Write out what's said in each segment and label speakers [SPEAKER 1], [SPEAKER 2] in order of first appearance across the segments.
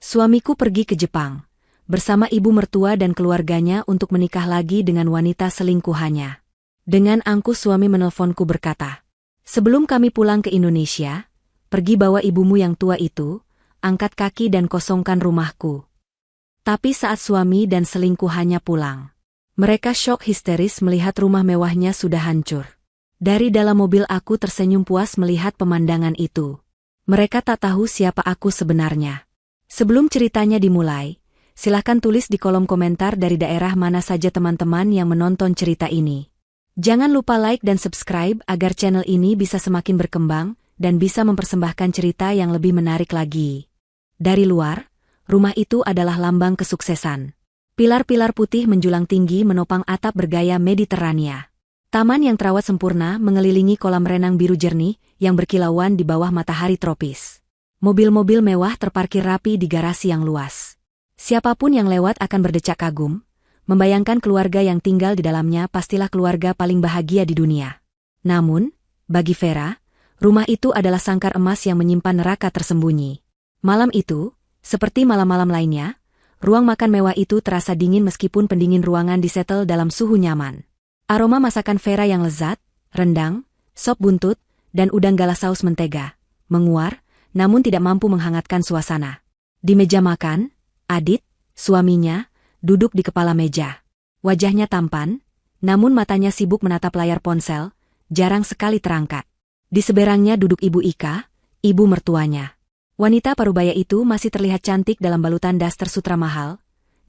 [SPEAKER 1] Suamiku pergi ke Jepang bersama ibu mertua dan keluarganya untuk menikah lagi dengan wanita selingkuhannya. Dengan angkuh suami menelponku berkata, "Sebelum kami pulang ke Indonesia, pergi bawa ibumu yang tua itu, angkat kaki dan kosongkan rumahku." Tapi saat suami dan selingkuhannya pulang, mereka syok histeris melihat rumah mewahnya sudah hancur. Dari dalam mobil aku tersenyum puas melihat pemandangan itu. Mereka tak tahu siapa aku sebenarnya. Sebelum ceritanya dimulai, silahkan tulis di kolom komentar dari daerah mana saja teman-teman yang menonton cerita ini. Jangan lupa like dan subscribe agar channel ini bisa semakin berkembang dan bisa mempersembahkan cerita yang lebih menarik lagi. Dari luar, rumah itu adalah lambang kesuksesan. Pilar-pilar putih menjulang tinggi menopang atap bergaya Mediterania. Taman yang terawat sempurna mengelilingi kolam renang biru jernih yang berkilauan di bawah matahari tropis. Mobil-mobil mewah terparkir rapi di garasi yang luas. Siapapun yang lewat akan berdecak kagum, membayangkan keluarga yang tinggal di dalamnya pastilah keluarga paling bahagia di dunia. Namun, bagi Vera, rumah itu adalah sangkar emas yang menyimpan neraka tersembunyi. Malam itu, seperti malam-malam lainnya, ruang makan mewah itu terasa dingin meskipun pendingin ruangan disetel dalam suhu nyaman. Aroma masakan Vera yang lezat, rendang, sop buntut, dan udang galah saus mentega, menguar, namun tidak mampu menghangatkan suasana. Di meja makan, Adit, suaminya, duduk di kepala meja. Wajahnya tampan, namun matanya sibuk menatap layar ponsel, jarang sekali terangkat. Di seberangnya duduk Ibu Ika, ibu mertuanya. Wanita parubaya itu masih terlihat cantik dalam balutan daster sutra mahal,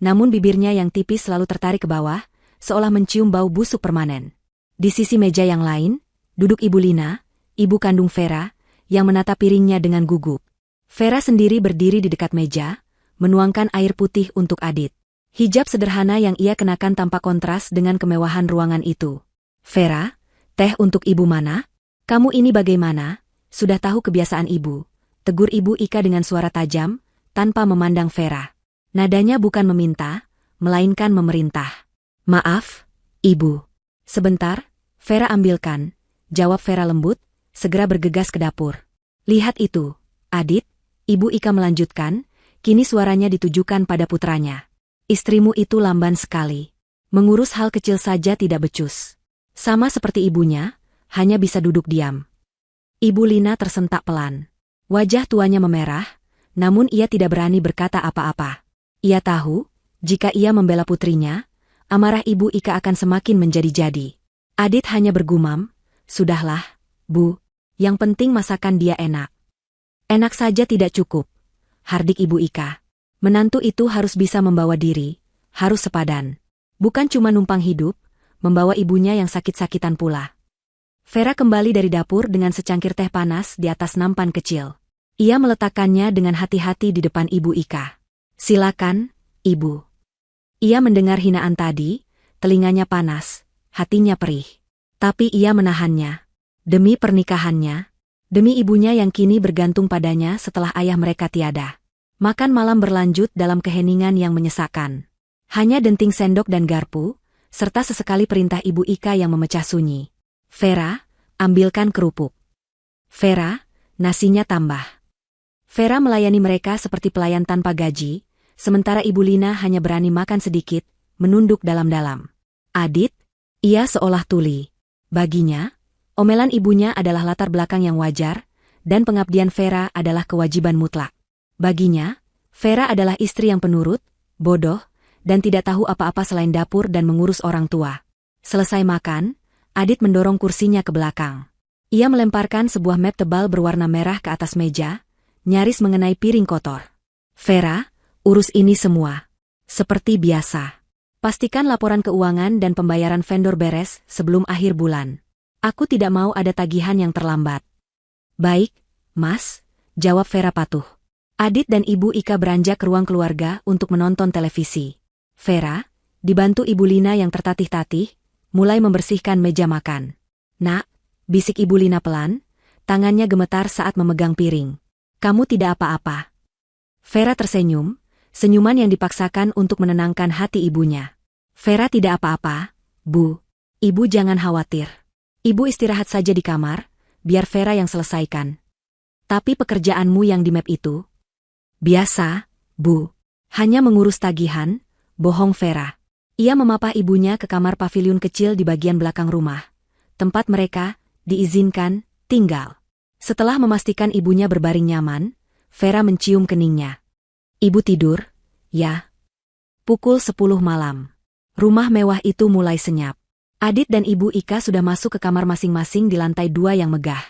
[SPEAKER 1] namun bibirnya yang tipis selalu tertarik ke bawah, seolah mencium bau busuk permanen. Di sisi meja yang lain, duduk Ibu Lina, ibu kandung Vera, yang menatap piringnya dengan gugup. Vera sendiri berdiri di dekat meja, menuangkan air putih untuk Adit. Hijab sederhana yang ia kenakan tampak kontras dengan kemewahan ruangan itu. "Vera, teh untuk ibu mana? Kamu ini bagaimana? Sudah tahu kebiasaan ibu," tegur Ibu Ika dengan suara tajam, tanpa memandang Vera. Nadanya bukan meminta, melainkan memerintah. "Maaf, Ibu. Sebentar, Vera ambilkan," jawab Vera lembut, segera bergegas ke dapur. "Lihat itu, Adit," Ibu Ika melanjutkan, kini suaranya ditujukan pada putranya. "Istrimu itu lamban sekali. Mengurus hal kecil saja tidak becus. Sama seperti ibunya, hanya bisa duduk diam." Ibu Lina tersentak pelan. Wajah tuanya memerah, namun ia tidak berani berkata apa-apa. Ia tahu, jika ia membela putrinya, amarah Ibu Ika akan semakin menjadi-jadi. Adit hanya bergumam, "Sudahlah, Bu. Yang penting masakan dia enak." "Enak saja tidak cukup," hardik Ibu Ika. "Menantu itu harus bisa membawa diri, harus sepadan. Bukan cuma numpang hidup, membawa ibunya yang sakit-sakitan pula." Vera kembali dari dapur dengan secangkir teh panas di atas nampan kecil. Ia meletakkannya dengan hati-hati di depan Ibu Ika. "Silakan, Ibu." Ia mendengar hinaan tadi, telinganya panas, hatinya perih. Tapi ia menahannya. Demi pernikahannya, demi ibunya yang kini bergantung padanya setelah ayah mereka tiada. Makan malam berlanjut dalam keheningan yang menyesakkan. Hanya denting sendok dan garpu, serta sesekali perintah Ibu Ika yang memecah sunyi. "Vera, ambilkan kerupuk. Vera, nasinya tambah." Vera melayani mereka seperti pelayan tanpa gaji, sementara Ibu Lina hanya berani makan sedikit, menunduk dalam-dalam. Adit, ia seolah tuli. Baginya, omelan ibunya adalah latar belakang yang wajar, dan pengabdian Vera adalah kewajiban mutlak. Baginya, Vera adalah istri yang penurut, bodoh, dan tidak tahu apa-apa selain dapur dan mengurus orang tua. Selesai makan, Adit mendorong kursinya ke belakang. Ia melemparkan sebuah map tebal berwarna merah ke atas meja, nyaris mengenai piring kotor. "Vera, urus ini semua. Seperti biasa. Pastikan laporan keuangan dan pembayaran vendor beres sebelum akhir bulan. Aku tidak mau ada tagihan yang terlambat." "Baik, Mas," jawab Vera patuh. Adit dan Ibu Ika beranjak ke ruang keluarga untuk menonton televisi. Vera, dibantu Ibu Lina yang tertatih-tatih, mulai membersihkan meja makan. "Nak," bisik Ibu Lina pelan, tangannya gemetar saat memegang piring. "Kamu tidak apa-apa." Vera tersenyum, senyuman yang dipaksakan untuk menenangkan hati ibunya. "Vera tidak apa-apa, Bu. Ibu jangan khawatir. Ibu istirahat saja di kamar, biar Vera yang selesaikan." "Tapi pekerjaanmu yang di map itu?" "Biasa, Bu. Hanya mengurus tagihan, bohong Vera. Ia memapah ibunya ke kamar pavilion kecil di bagian belakang rumah. Tempat mereka diizinkan tinggal. Setelah memastikan ibunya berbaring nyaman, Vera mencium keningnya. Ibu tidur, ya? Pukul 10 malam. Rumah mewah itu mulai senyap. Adit dan Ibu Ika sudah masuk ke kamar masing-masing di lantai 2 yang megah.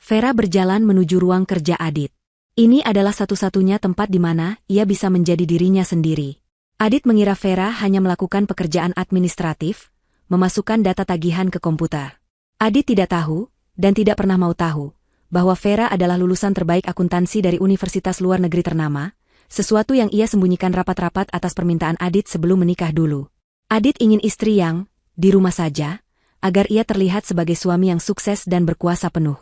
[SPEAKER 1] Vera berjalan menuju ruang kerja Adit. Ini adalah satu-satunya tempat di mana ia bisa menjadi dirinya sendiri. Adit mengira Vera hanya melakukan pekerjaan administratif, memasukkan data tagihan ke komputer. Adit tidak tahu, dan tidak pernah mau tahu, bahwa Vera adalah lulusan terbaik akuntansi dari universitas luar negeri ternama, sesuatu yang ia sembunyikan rapat-rapat atas permintaan Adit sebelum menikah dulu. Adit ingin istri yang di rumah saja, agar ia terlihat sebagai suami yang sukses dan berkuasa penuh.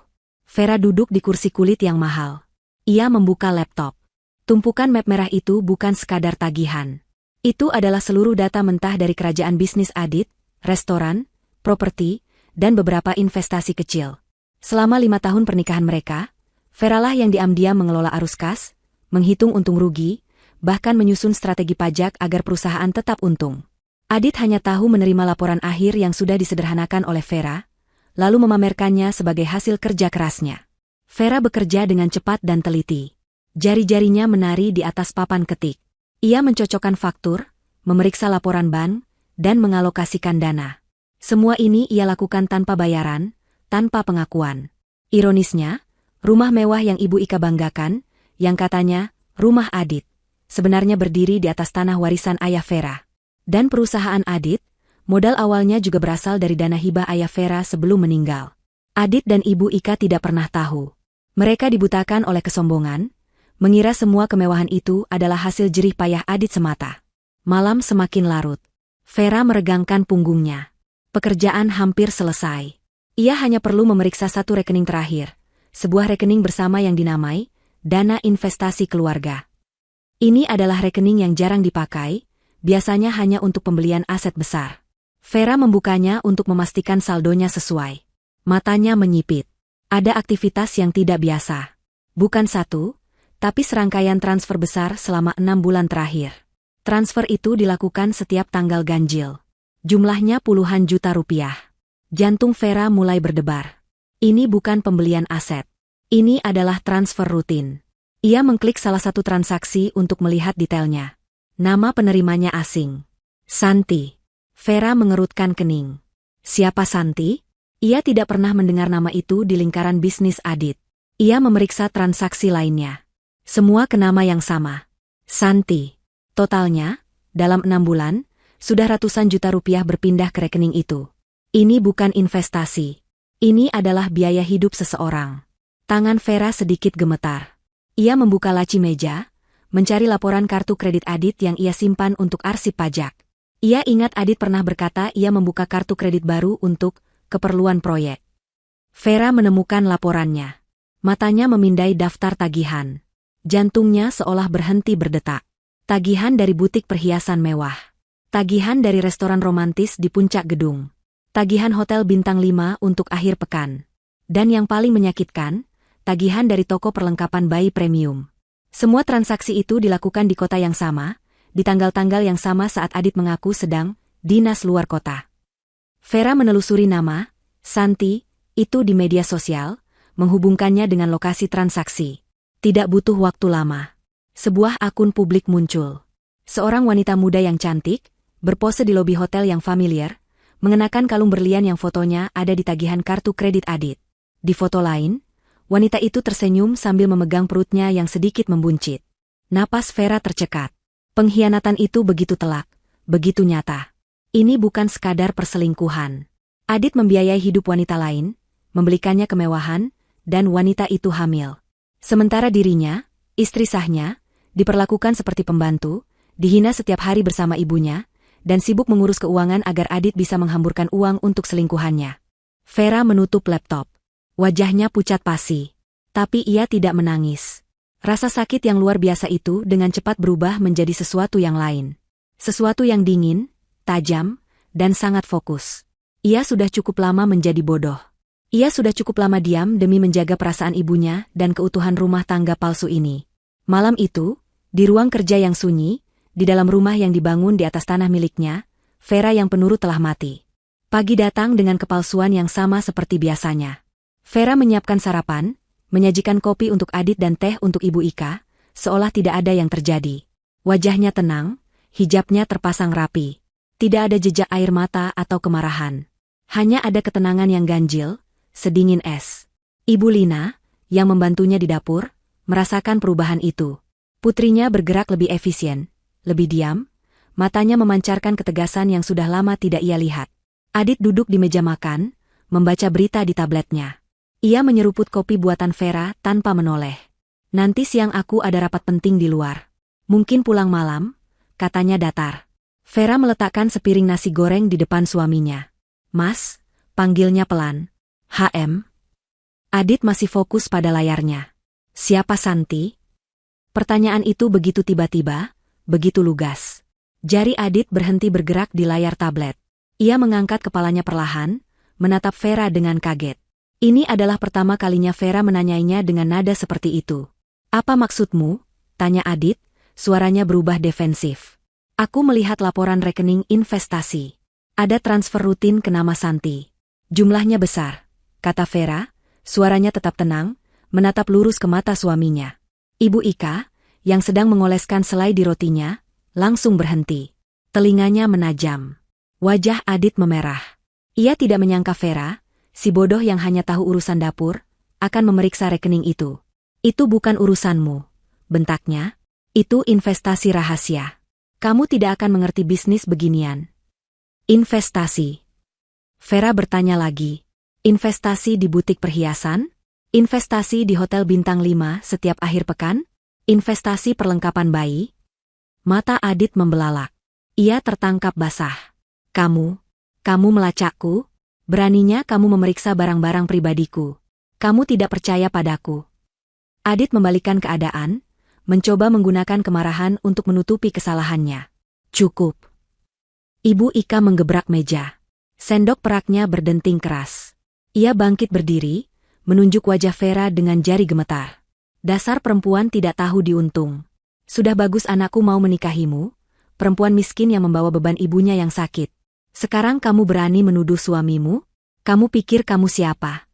[SPEAKER 1] Vera duduk di kursi kulit yang mahal. Ia membuka laptop. Tumpukan map merah itu bukan sekadar tagihan. Itu adalah seluruh data mentah dari kerajaan bisnis Adit, restoran, properti, dan beberapa investasi kecil. Selama 5 tahun pernikahan mereka, Vera lah yang diam-diam mengelola arus kas, menghitung untung rugi, bahkan menyusun strategi pajak agar perusahaan tetap untung. Adit hanya tahu menerima laporan akhir yang sudah disederhanakan oleh Vera, lalu memamerkannya sebagai hasil kerja kerasnya. Vera bekerja dengan cepat dan teliti. Jari-jarinya menari di atas papan ketik. Ia mencocokkan faktur, memeriksa laporan bank, dan mengalokasikan dana. Semua ini ia lakukan tanpa bayaran, tanpa pengakuan. Ironisnya, rumah mewah yang Ibu Ika banggakan, yang katanya rumah Adit, sebenarnya berdiri di atas tanah warisan ayah Vera. Dan perusahaan Adit, modal awalnya juga berasal dari dana hibah ayah Vera sebelum meninggal. Adit dan Ibu Ika tidak pernah tahu. Mereka dibutakan oleh kesombongan, mengira semua kemewahan itu adalah hasil jerih payah Adit semata. Malam semakin larut. Vera meregangkan punggungnya. Pekerjaan hampir selesai. Ia hanya perlu memeriksa satu rekening terakhir, sebuah rekening bersama yang dinamai dana investasi keluarga. Ini adalah rekening yang jarang dipakai, biasanya hanya untuk pembelian aset besar. Vera membukanya untuk memastikan saldonya sesuai. Matanya menyipit. Ada aktivitas yang tidak biasa. Bukan satu, tapi serangkaian transfer besar selama 6 bulan terakhir. Transfer itu dilakukan setiap tanggal ganjil. Jumlahnya puluhan juta rupiah. Jantung Vera mulai berdebar. Ini bukan pembelian aset. Ini adalah transfer rutin. Ia mengklik salah satu transaksi untuk melihat detailnya. Nama penerimanya asing. Santi. Vera mengerutkan kening. Siapa Santi? Ia tidak pernah mendengar nama itu di lingkaran bisnis Adit. Ia memeriksa transaksi lainnya. Semua ke nama yang sama. Santi. Totalnya, dalam 6 bulan, sudah ratusan juta rupiah berpindah ke rekening itu. Ini bukan investasi. Ini adalah biaya hidup seseorang. Tangan Vera sedikit gemetar. Ia membuka laci meja, mencari laporan kartu kredit Adit yang ia simpan untuk arsip pajak. Ia ingat Adit pernah berkata ia membuka kartu kredit baru untuk keperluan proyek. Vera menemukan laporannya. Matanya memindai daftar tagihan. Jantungnya seolah berhenti berdetak. Tagihan dari butik perhiasan mewah. Tagihan dari restoran romantis di puncak gedung. Tagihan hotel bintang 5 untuk akhir pekan. Dan yang paling menyakitkan, tagihan dari toko perlengkapan bayi premium. Semua transaksi itu dilakukan di kota yang sama, di tanggal-tanggal yang sama saat Adit mengaku sedang dinas luar kota. Vera menelusuri nama Santi itu di media sosial, menghubungkannya dengan lokasi transaksi. Tidak butuh waktu lama. Sebuah akun publik muncul. Seorang wanita muda yang cantik, berpose di lobi hotel yang familiar, mengenakan kalung berlian yang fotonya ada di tagihan kartu kredit Adit. Di foto lain, wanita itu tersenyum sambil memegang perutnya yang sedikit membuncit. Napas Vera tercekat. Pengkhianatan itu begitu telak, begitu nyata. Ini bukan sekadar perselingkuhan. Adit membiayai hidup wanita lain, membelikannya kemewahan, dan wanita itu hamil. Sementara dirinya, istri sahnya, diperlakukan seperti pembantu, dihina setiap hari bersama ibunya, dan sibuk mengurus keuangan agar Adit bisa menghamburkan uang untuk selingkuhannya. Vera menutup laptop. Wajahnya pucat pasi. Tapi ia tidak menangis. Rasa sakit yang luar biasa itu dengan cepat berubah menjadi sesuatu yang lain. Sesuatu yang dingin, tajam, dan sangat fokus. Ia sudah cukup lama menjadi bodoh. Ia sudah cukup lama diam demi menjaga perasaan ibunya dan keutuhan rumah tangga palsu ini. Malam itu, Di ruang kerja yang sunyi, di dalam rumah yang dibangun di atas tanah miliknya, Vera yang penurut telah mati. Pagi datang dengan kepalsuan yang sama seperti biasanya. Vera menyiapkan sarapan, menyajikan kopi untuk Adit dan teh untuk Ibu Ika, seolah tidak ada yang terjadi. Wajahnya tenang, hijabnya terpasang rapi. Tidak ada jejak air mata atau kemarahan. Hanya ada ketenangan yang ganjil, sedingin es. Ibu Lina, yang membantunya di dapur, merasakan perubahan itu. Putrinya bergerak lebih efisien, lebih diam, matanya memancarkan ketegasan yang sudah lama tidak ia lihat. Adit duduk di meja makan, membaca berita di tabletnya. Ia menyeruput kopi buatan Vera tanpa menoleh. Nanti siang aku ada rapat penting di luar. Mungkin pulang malam, katanya datar. Vera meletakkan sepiring nasi goreng di depan suaminya. Mas, panggilnya pelan. HM. Adit masih fokus pada layarnya. Siapa Santi? Pertanyaan itu begitu tiba-tiba, begitu lugas. Jari Adit berhenti bergerak di layar tablet. Ia mengangkat kepalanya perlahan, menatap Vera dengan kaget. Ini adalah pertama kalinya Vera menanyainya dengan nada seperti itu. Apa maksudmu? Tanya Adit, suaranya berubah defensif. Aku melihat laporan rekening investasi. Ada transfer rutin ke nama Santi. Jumlahnya besar, kata Vera, suaranya tetap tenang, menatap lurus ke mata suaminya. Ibu Ika, yang sedang mengoleskan selai di rotinya, langsung berhenti. Telinganya menajam. Wajah Adit memerah. Ia tidak menyangka Vera, si bodoh yang hanya tahu urusan dapur, akan memeriksa rekening itu. Itu bukan urusanmu, bentaknya. Itu investasi rahasia. Kamu tidak akan mengerti bisnis beginian. Investasi. Vera bertanya lagi. Investasi di butik perhiasan? Investasi di hotel bintang 5 setiap akhir pekan? Investasi perlengkapan bayi? Mata Adit membelalak. Ia tertangkap basah. Kamu melacakku? Beraninya kamu memeriksa barang-barang pribadiku. Kamu tidak percaya padaku. Adit membalikkan keadaan, mencoba menggunakan kemarahan untuk menutupi kesalahannya. Cukup. Ibu Ika menggebrak meja. Sendok peraknya berdenting keras. Ia bangkit berdiri, menunjuk wajah Vera dengan jari gemetar. Dasar perempuan tidak tahu diuntung. Sudah bagus anakku mau menikahimu, perempuan miskin yang membawa beban ibunya yang sakit. Sekarang kamu berani menuduh suamimu? Kamu pikir kamu siapa?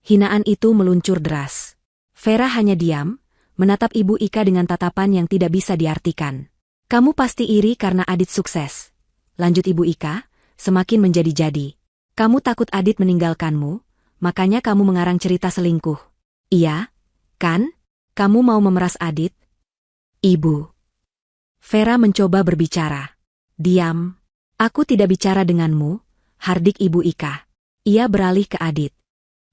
[SPEAKER 1] Hinaan itu meluncur deras. Vera hanya diam, menatap Ibu Ika dengan tatapan yang tidak bisa diartikan. Kamu pasti iri karena Adit sukses. Lanjut Ibu Ika, semakin menjadi-jadi. Kamu takut Adit meninggalkanmu, makanya kamu mengarang cerita selingkuh. Iya, kan? Kamu mau memeras Adit? Ibu. Vera mencoba berbicara. Diam. Aku tidak bicara denganmu, hardik Ibu Ika. Ia beralih ke Adit.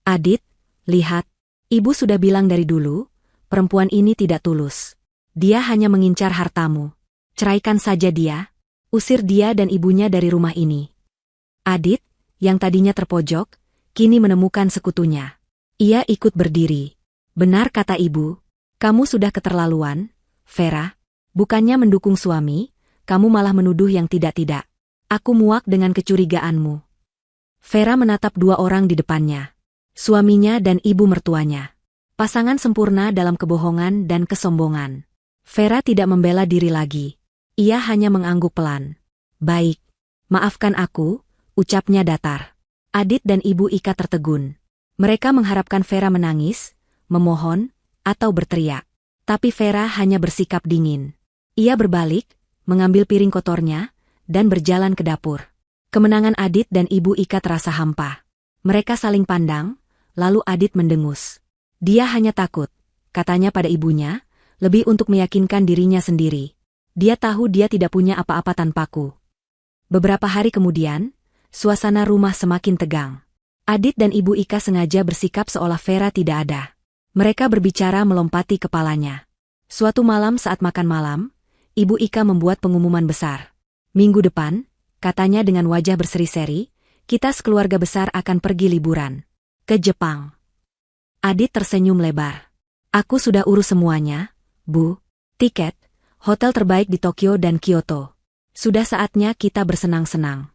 [SPEAKER 1] Adit, lihat. Ibu sudah bilang dari dulu, perempuan ini tidak tulus. Dia hanya mengincar hartamu. Ceraikan saja dia. Usir dia dan ibunya dari rumah ini. Adit, yang tadinya terpojok, kini menemukan sekutunya. Ia ikut berdiri. Benar kata ibu. Kamu sudah keterlaluan, Vera. Bukannya mendukung suami, kamu malah menuduh yang tidak-tidak. Aku muak dengan kecurigaanmu. Vera menatap dua orang di depannya. Suaminya dan ibu mertuanya. Pasangan sempurna dalam kebohongan dan kesombongan. Vera tidak membela diri lagi. Ia hanya mengangguk pelan. Baik. Maafkan aku, ucapnya datar. Adit dan Ibu Ika tertegun. Mereka mengharapkan Vera menangis, memohon, atau berteriak. Tapi Vera hanya bersikap dingin. Ia berbalik, mengambil piring kotornya, dan berjalan ke dapur. Kemenangan Adit dan Ibu Ika terasa hampa. Mereka saling pandang, lalu Adit mendengus. Dia hanya takut, katanya pada ibunya, lebih untuk meyakinkan dirinya sendiri. Dia tahu dia tidak punya apa-apa tanpaku. Beberapa hari kemudian, suasana rumah semakin tegang. Adit dan Ibu Ika sengaja bersikap seolah Vera tidak ada. Mereka berbicara melompati kepalanya. Suatu malam saat makan malam, Ibu Ika membuat pengumuman besar. Minggu depan, katanya dengan wajah berseri-seri, kita sekeluarga besar akan pergi liburan. Ke Jepang. Adit tersenyum lebar. Aku sudah urus semuanya, Bu. Tiket, hotel terbaik di Tokyo dan Kyoto. Sudah saatnya kita bersenang-senang.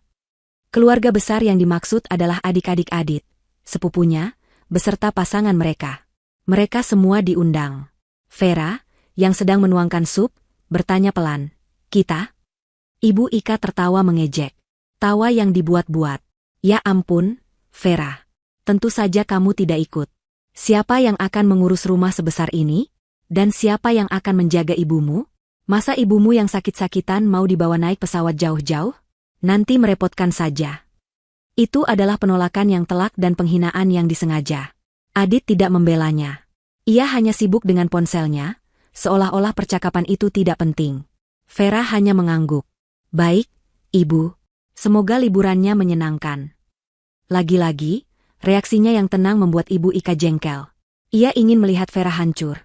[SPEAKER 1] Keluarga besar yang dimaksud adalah adik-adik Adit, sepupunya, beserta pasangan mereka. Mereka semua diundang. Vera, yang sedang menuangkan sup, bertanya pelan, "Kita?" Ibu Ika tertawa mengejek. Tawa yang dibuat-buat. "Ya ampun, Vera. Tentu saja kamu tidak ikut. Siapa yang akan mengurus rumah sebesar ini? Dan siapa yang akan menjaga ibumu? Masa ibumu yang sakit-sakitan mau dibawa naik pesawat jauh-jauh? Nanti merepotkan saja." Itu adalah penolakan yang telak dan penghinaan yang disengaja. Adit tidak membelanya. Ia hanya sibuk dengan ponselnya, seolah-olah percakapan itu tidak penting. Vera hanya mengangguk. "Baik, Ibu. Semoga liburannya menyenangkan." Lagi-lagi, reaksinya yang tenang membuat Ibu Ika jengkel. Ia ingin melihat Vera hancur.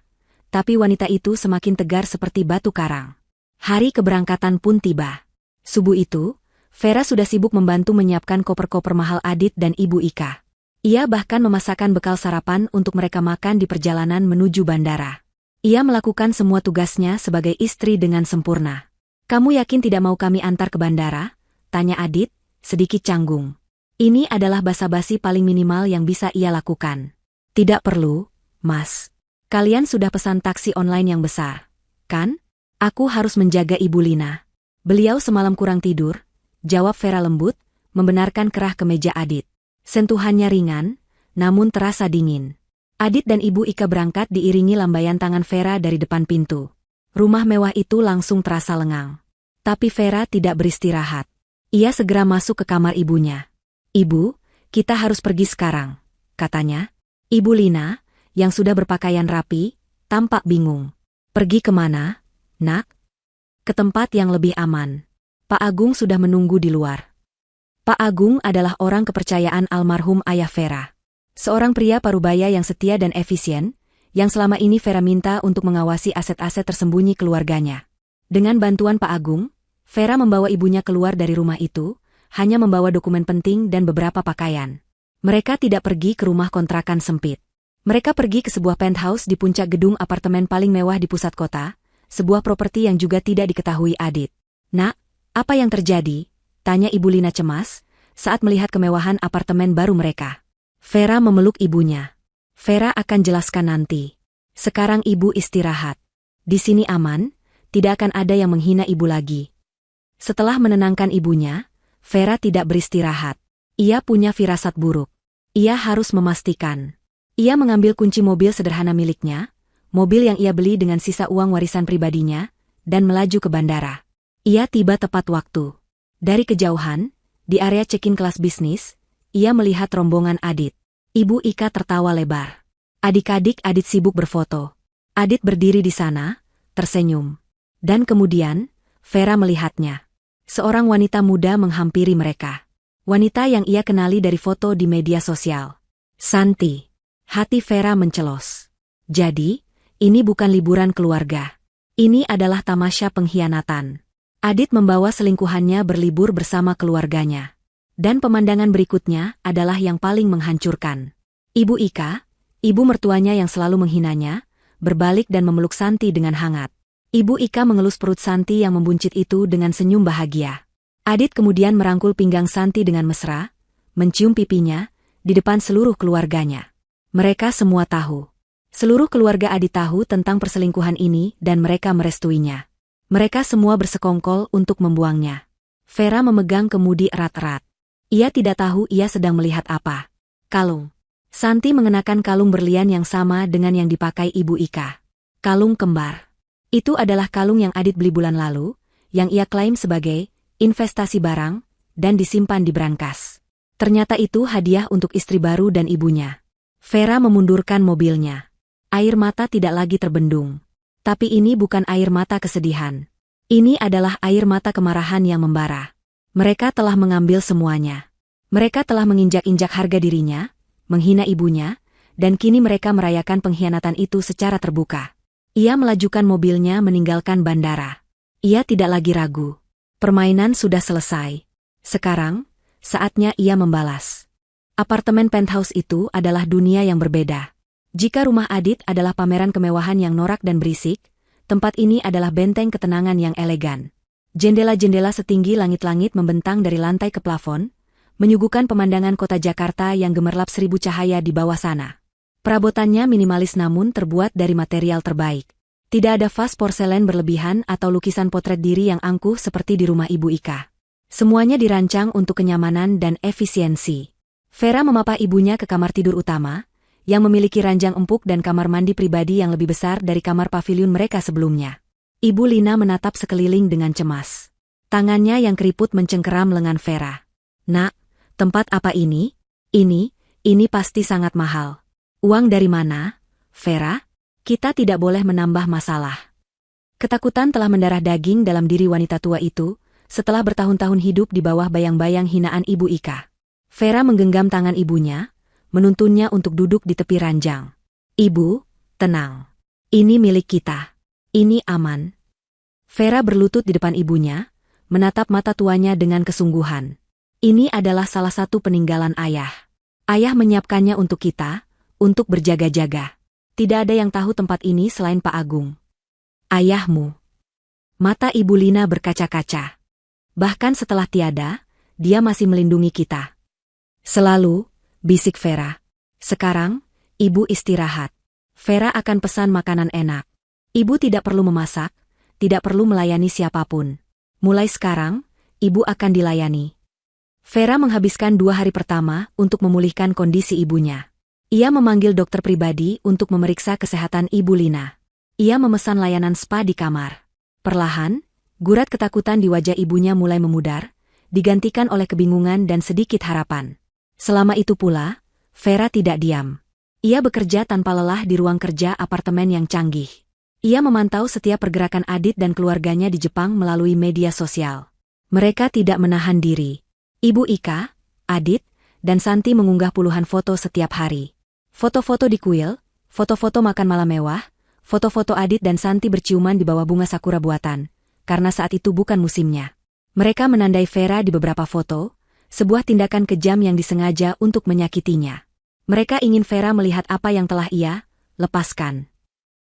[SPEAKER 1] Tapi wanita itu semakin tegar seperti batu karang. Hari keberangkatan pun tiba. Subuh itu, Vera sudah sibuk membantu menyiapkan koper-koper mahal Adit dan Ibu Ika. Ia bahkan memasakkan bekal sarapan untuk mereka makan di perjalanan menuju bandara. Ia melakukan semua tugasnya sebagai istri dengan sempurna. "Kamu yakin tidak mau kami antar ke bandara?" tanya Adit, sedikit canggung. Ini adalah basa-basi paling minimal yang bisa ia lakukan. "Tidak perlu, Mas. Kalian sudah pesan taksi online yang besar, kan? Aku harus menjaga Ibu Lina. Beliau semalam kurang tidur," jawab Vera lembut, membenarkan kerah kemeja Adit. Sentuhannya ringan, namun terasa dingin. Adit dan Ibu Ika berangkat diiringi lambaian tangan Vera dari depan pintu. Rumah mewah itu langsung terasa lengang. Tapi Vera tidak beristirahat. Ia segera masuk ke kamar ibunya. "Ibu, kita harus pergi sekarang," katanya. Ibu Lina, yang sudah berpakaian rapi, tampak bingung. "Pergi kemana, Nak?" "Ke tempat yang lebih aman. Pak Agung sudah menunggu di luar." Pak Agung adalah orang kepercayaan almarhum ayah Vera. Seorang pria parubaya yang setia dan efisien, yang selama ini Vera minta untuk mengawasi aset-aset tersembunyi keluarganya. Dengan bantuan Pak Agung, Vera membawa ibunya keluar dari rumah itu, hanya membawa dokumen penting dan beberapa pakaian. Mereka tidak pergi ke rumah kontrakan sempit. Mereka pergi ke sebuah penthouse di puncak gedung apartemen paling mewah di pusat kota, sebuah properti yang juga tidak diketahui Adit. "Nak, apa yang terjadi?" tanya Ibu Lina cemas, saat melihat kemewahan apartemen baru mereka. Vera memeluk ibunya. "Vera akan jelaskan nanti. Sekarang Ibu istirahat. Di sini aman, tidak akan ada yang menghina Ibu lagi." Setelah menenangkan ibunya, Vera tidak beristirahat. Ia punya firasat buruk. Ia harus memastikan. Ia mengambil kunci mobil sederhana miliknya, mobil yang ia beli dengan sisa uang warisan pribadinya, dan melaju ke bandara. Ia tiba tepat waktu. Dari kejauhan, di area check-in kelas bisnis, ia melihat rombongan Adit. Ibu Ika tertawa lebar. Adik-adik Adit sibuk berfoto. Adit berdiri di sana, tersenyum. Dan kemudian, Vera melihatnya. Seorang wanita muda menghampiri mereka. Wanita yang ia kenali dari foto di media sosial. Santi. Hati Vera mencelos. Jadi, ini bukan liburan keluarga. Ini adalah tamasya pengkhianatan. Adit membawa selingkuhannya berlibur bersama keluarganya. Dan pemandangan berikutnya adalah yang paling menghancurkan. Ibu Ika, ibu mertuanya yang selalu menghinanya, berbalik dan memeluk Santi dengan hangat. Ibu Ika mengelus perut Santi yang membuncit itu dengan senyum bahagia. Adit kemudian merangkul pinggang Santi dengan mesra, mencium pipinya, di depan seluruh keluarganya. Mereka semua tahu. Seluruh keluarga Adit tahu tentang perselingkuhan ini dan mereka merestuinya. Mereka semua bersekongkol untuk membuangnya. Vera memegang kemudi erat-erat. Ia tidak tahu ia sedang melihat apa. Kalung. Santi mengenakan kalung berlian yang sama dengan yang dipakai Ibu Ika. Kalung kembar. Itu adalah kalung yang Adit beli bulan lalu, yang ia klaim sebagai investasi barang, dan disimpan di brankas. Ternyata itu hadiah untuk istri baru dan ibunya. Vera memundurkan mobilnya. Air mata tidak lagi terbendung. Tapi ini bukan air mata kesedihan. Ini adalah air mata kemarahan yang membara. Mereka telah mengambil semuanya. Mereka telah menginjak-injak harga dirinya, menghina ibunya, dan kini mereka merayakan pengkhianatan itu secara terbuka. Ia melajukan mobilnya meninggalkan bandara. Ia tidak lagi ragu. Permainan sudah selesai. Sekarang, saatnya ia membalas. Apartemen penthouse itu adalah dunia yang berbeda. Jika rumah Adit adalah pameran kemewahan yang norak dan berisik, tempat ini adalah benteng ketenangan yang elegan. Jendela-jendela setinggi langit-langit membentang dari lantai ke plafon, menyuguhkan pemandangan kota Jakarta yang gemerlap 1000 cahaya di bawah sana. Perabotannya minimalis namun terbuat dari material terbaik. Tidak ada vas porselen berlebihan atau lukisan potret diri yang angkuh seperti di rumah Ibu Ika. Semuanya dirancang untuk kenyamanan dan efisiensi. Vera memapah ibunya ke kamar tidur utama, yang memiliki ranjang empuk dan kamar mandi pribadi yang lebih besar dari kamar pavilion mereka sebelumnya. Ibu Lina menatap sekeliling dengan cemas. Tangannya yang keriput mencengkeram lengan Vera. "Nak, tempat apa ini? Ini pasti sangat mahal. Uang dari mana, Vera? Kita tidak boleh menambah masalah." Ketakutan telah mendarah daging dalam diri wanita tua itu, setelah bertahun-tahun hidup di bawah bayang-bayang hinaan Ibu Ika. Vera menggenggam tangan ibunya, menuntunnya untuk duduk di tepi ranjang. "Ibu, tenang. Ini milik kita. Ini aman." Vera berlutut di depan ibunya, menatap mata tuanya dengan kesungguhan. "Ini adalah salah satu peninggalan ayah. Ayah menyiapkannya untuk kita, untuk berjaga-jaga. Tidak ada yang tahu tempat ini selain Pak Agung. Ayahmu." Mata Ibu Lina berkaca-kaca. "Bahkan setelah tiada, dia masih melindungi kita." "Selalu," bisik Vera. "Sekarang, Ibu istirahat. Vera akan pesan makanan enak. Ibu tidak perlu memasak, tidak perlu melayani siapapun. Mulai sekarang, Ibu akan dilayani." Vera menghabiskan 2 hari pertama untuk memulihkan kondisi ibunya. Ia memanggil dokter pribadi untuk memeriksa kesehatan Ibu Lina. Ia memesan layanan spa di kamar. Perlahan, gurat ketakutan di wajah ibunya mulai memudar, digantikan oleh kebingungan dan sedikit harapan. Selama itu pula, Vera tidak diam. Ia bekerja tanpa lelah di ruang kerja apartemen yang canggih. Ia memantau setiap pergerakan Adit dan keluarganya di Jepang melalui media sosial. Mereka tidak menahan diri. Ibu Ika, Adit, dan Santi mengunggah puluhan foto setiap hari. Foto-foto di kuil, foto-foto makan malam mewah, foto-foto Adit dan Santi berciuman di bawah bunga sakura buatan, karena saat itu bukan musimnya. Mereka menandai Vera di beberapa foto, sebuah tindakan kejam yang disengaja untuk menyakitinya. Mereka ingin Vera melihat apa yang telah ia lepaskan.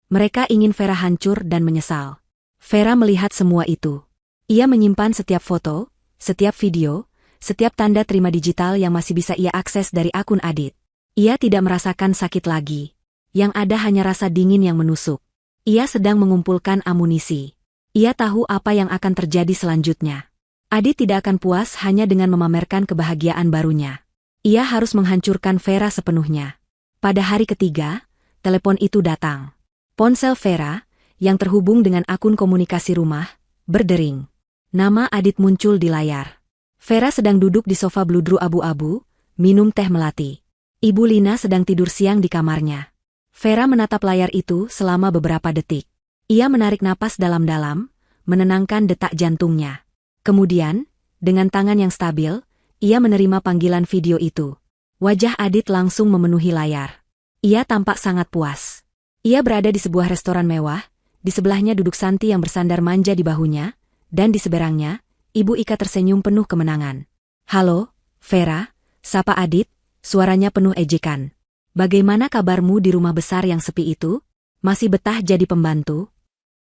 [SPEAKER 1] Mereka ingin Vera hancur dan menyesal. Vera melihat semua itu. Ia menyimpan setiap foto, setiap video, setiap tanda terima digital yang masih bisa ia akses dari akun Adit. Ia tidak merasakan sakit lagi. Yang ada hanya rasa dingin yang menusuk. Ia sedang mengumpulkan amunisi. Ia tahu apa yang akan terjadi selanjutnya. Adit tidak akan puas hanya dengan memamerkan kebahagiaan barunya. Ia harus menghancurkan Vera sepenuhnya. Pada hari ketiga, telepon itu datang. Ponsel Vera, yang terhubung dengan akun komunikasi rumah, berdering. Nama Adit muncul di layar. Vera sedang duduk di sofa bludru abu-abu, minum teh melati. Ibu Lina sedang tidur siang di kamarnya. Vera menatap layar itu selama beberapa detik. Ia menarik napas dalam-dalam, menenangkan detak jantungnya. Kemudian, dengan tangan yang stabil, ia menerima panggilan video itu. Wajah Adit langsung memenuhi layar. Ia tampak sangat puas. Ia berada di sebuah restoran mewah, di sebelahnya duduk Santi yang bersandar manja di bahunya, dan di seberangnya, Ibu Ika tersenyum penuh kemenangan. "Halo, Vera," sapa Adit, suaranya penuh ejekan. "Bagaimana kabarmu di rumah besar yang sepi itu? Masih betah jadi pembantu?"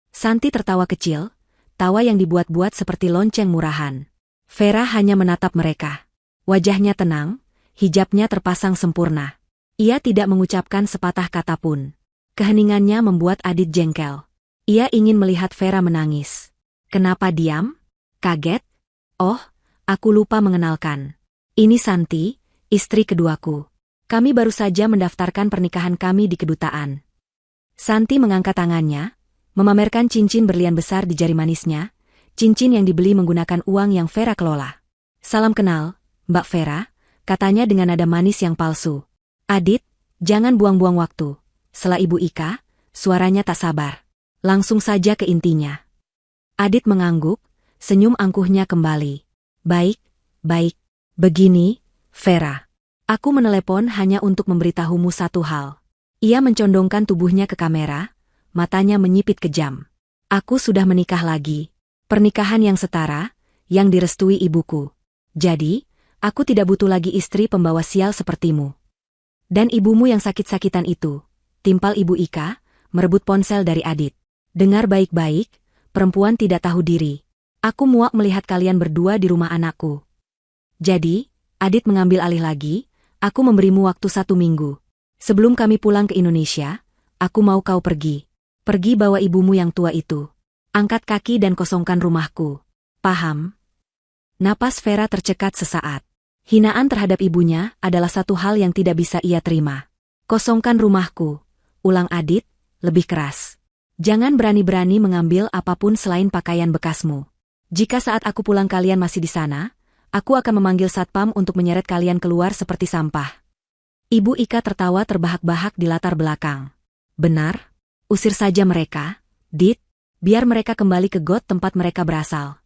[SPEAKER 1] Santi tertawa kecil, tawa yang dibuat-buat seperti lonceng murahan. Vera hanya menatap mereka. Wajahnya tenang, hijabnya terpasang sempurna. Ia tidak mengucapkan sepatah kata pun. Keheningannya membuat Adit jengkel. Ia ingin melihat Vera menangis. "Kenapa diam? Kaget? Oh, aku lupa mengenalkan. Ini Santi, istri keduaku. Kami baru saja mendaftarkan pernikahan kami di kedutaan." Santi mengangkat tangannya, memamerkan cincin berlian besar di jari manisnya, cincin yang dibeli menggunakan uang yang Vera kelola. "Salam kenal, Mbak Vera," katanya dengan nada manis yang palsu. "Adit, jangan buang-buang waktu," sela Ibu Ika, suaranya tak sabar. "Langsung saja ke intinya." Adit mengangguk, senyum angkuhnya kembali. Baik. Begini, Vera. Aku menelepon hanya untuk memberitahumu satu hal." Ia mencondongkan tubuhnya ke kamera, matanya menyipit kejam. "Aku sudah menikah lagi. Pernikahan yang setara, yang direstui ibuku. Jadi, aku tidak butuh lagi istri pembawa sial sepertimu. Dan ibumu yang sakit-sakitan itu," timpal Ibu Ika, merebut ponsel dari Adit. "Dengar baik-baik, perempuan tidak tahu diri. Aku muak melihat kalian berdua di rumah anakku. Jadi," Adit mengambil alih lagi, "aku memberimu waktu 1 minggu. Sebelum kami pulang ke Indonesia, aku mau kau pergi. Pergi bawa ibumu yang tua itu. Angkat kaki dan kosongkan rumahku. Paham? Napas Vera tercekat sesaat. Hinaan terhadap ibunya adalah satu hal yang tidak bisa ia terima. Kosongkan rumahku, ulang Adit, lebih keras. Jangan berani-berani mengambil apapun selain pakaian bekasmu. Jika saat aku pulang kalian masih di sana, aku akan memanggil satpam untuk menyeret kalian keluar seperti sampah. Ibu Ika tertawa terbahak-bahak di latar belakang. Benar? Usir saja mereka, Dit, biar mereka kembali ke got tempat mereka berasal.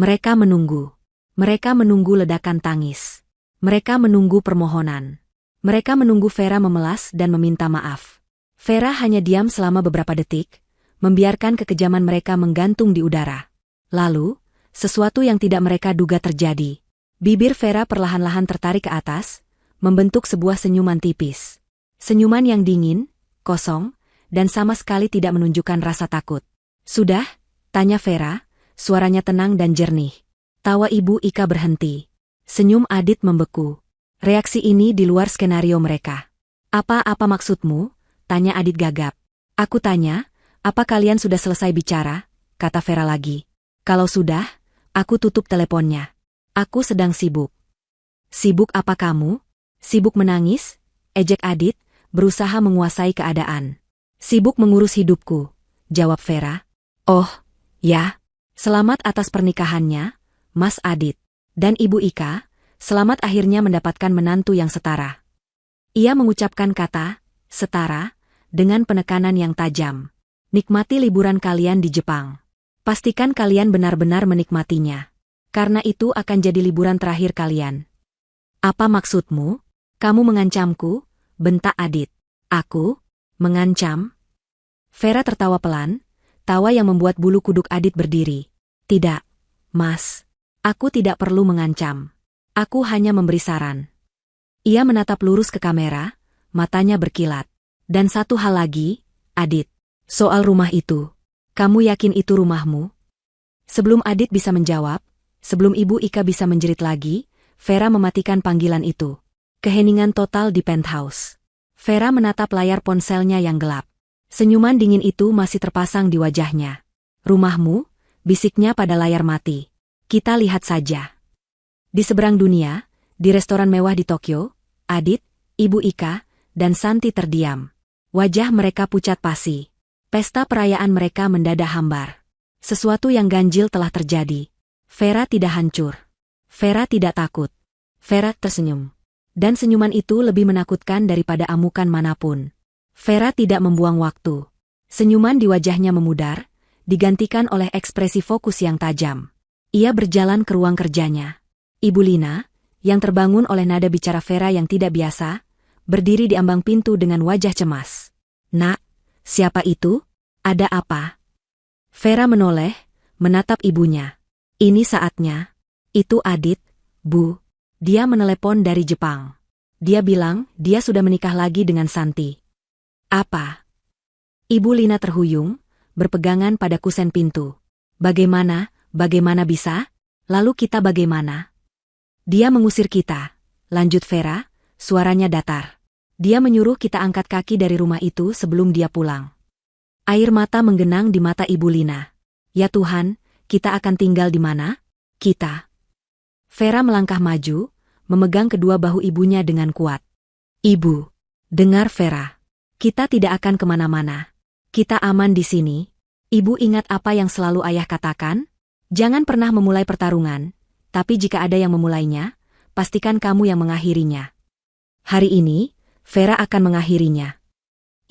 [SPEAKER 1] Mereka menunggu. Mereka menunggu ledakan tangis. Mereka menunggu permohonan. Mereka menunggu Vera memelas dan meminta maaf. Vera hanya diam selama beberapa detik, membiarkan kekejaman mereka menggantung di udara. Lalu, sesuatu yang tidak mereka duga terjadi. Bibir Vera perlahan-lahan tertarik ke atas, membentuk sebuah senyuman tipis. Senyuman yang dingin, kosong, dan sama sekali tidak menunjukkan rasa takut. Sudah? Tanya Vera, suaranya tenang dan jernih. Tawa Ibu Ika berhenti. Senyum Adit membeku. Reaksi ini di luar skenario mereka. Apa maksudmu? Tanya Adit gagap. Aku tanya, apa kalian sudah selesai bicara? Kata Vera lagi. Kalau sudah, aku tutup teleponnya. Aku sedang sibuk. Sibuk apa kamu? Sibuk menangis? Ejek Adit, berusaha menguasai keadaan. Sibuk mengurus hidupku, jawab Vera. Oh, ya. Selamat atas pernikahannya, Mas Adit. Dan Ibu Ika, selamat akhirnya mendapatkan menantu yang setara. Ia mengucapkan kata, setara, dengan penekanan yang tajam. Nikmati liburan kalian di Jepang. Pastikan kalian benar-benar menikmatinya. Karena itu akan jadi liburan terakhir kalian. Apa maksudmu? Kamu mengancamku? Bentak Adit. Aku? Mengancam? Vera tertawa pelan, tawa yang membuat bulu kuduk Adit berdiri. Tidak, Mas. Aku tidak perlu mengancam. Aku hanya memberi saran. Ia menatap lurus ke kamera, matanya berkilat. Dan satu hal lagi, Adit. Soal rumah itu. Kamu yakin itu rumahmu? Sebelum Adit bisa menjawab, sebelum Ibu Ika bisa menjerit lagi, Vera mematikan panggilan itu. Keheningan total di penthouse. Vera menatap layar ponselnya yang gelap. Senyuman dingin itu masih terpasang di wajahnya. Rumahmu? Bisiknya pada layar mati. Kita lihat saja. Di seberang dunia, di restoran mewah di Tokyo, Adit, Ibu Ika, dan Santi terdiam. Wajah mereka pucat pasi. Pesta perayaan mereka mendadak hambar. Sesuatu yang ganjil telah terjadi. Vera tidak hancur. Vera tidak takut. Vera tersenyum. Dan senyuman itu lebih menakutkan daripada amukan manapun. Vera tidak membuang waktu. Senyuman di wajahnya memudar, digantikan oleh ekspresi fokus yang tajam. Ia berjalan ke ruang kerjanya. Ibu Lina, yang terbangun oleh nada bicara Vera yang tidak biasa, berdiri di ambang pintu dengan wajah cemas. Nak, siapa itu? Ada apa? Vera menoleh, menatap ibunya. Ini saatnya. Itu Adit, Bu. Dia menelepon dari Jepang. Dia bilang dia sudah menikah lagi dengan Santi. Apa? Ibu Lina terhuyung, berpegangan pada kusen pintu. Bagaimana bisa? Lalu kita bagaimana? Dia mengusir kita, lanjut Vera, suaranya datar. Dia menyuruh kita angkat kaki dari rumah itu sebelum dia pulang. Air mata menggenang di mata Ibu Lina. Ya Tuhan, kita akan tinggal di mana? Kita. Vera melangkah maju, memegang kedua bahu ibunya dengan kuat. Ibu, dengar Vera. Kita tidak akan kemana-mana. Kita aman di sini. Ibu ingat apa yang selalu ayah katakan? Jangan pernah memulai pertarungan, tapi jika ada yang memulainya, pastikan kamu yang mengakhirinya. Hari ini, Vera akan mengakhirinya.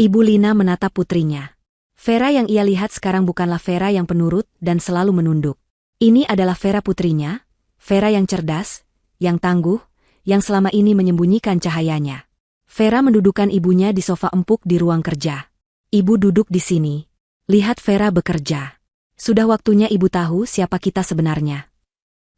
[SPEAKER 1] Ibu Lina menatap putrinya. Vera yang ia lihat sekarang bukanlah Vera yang penurut dan selalu menunduk. Ini adalah Vera putrinya, Vera yang cerdas, yang tangguh, yang selama ini menyembunyikan cahayanya. Vera mendudukkan ibunya di sofa empuk di ruang kerja. Ibu duduk di sini. Lihat Vera bekerja. Sudah waktunya ibu tahu siapa kita sebenarnya.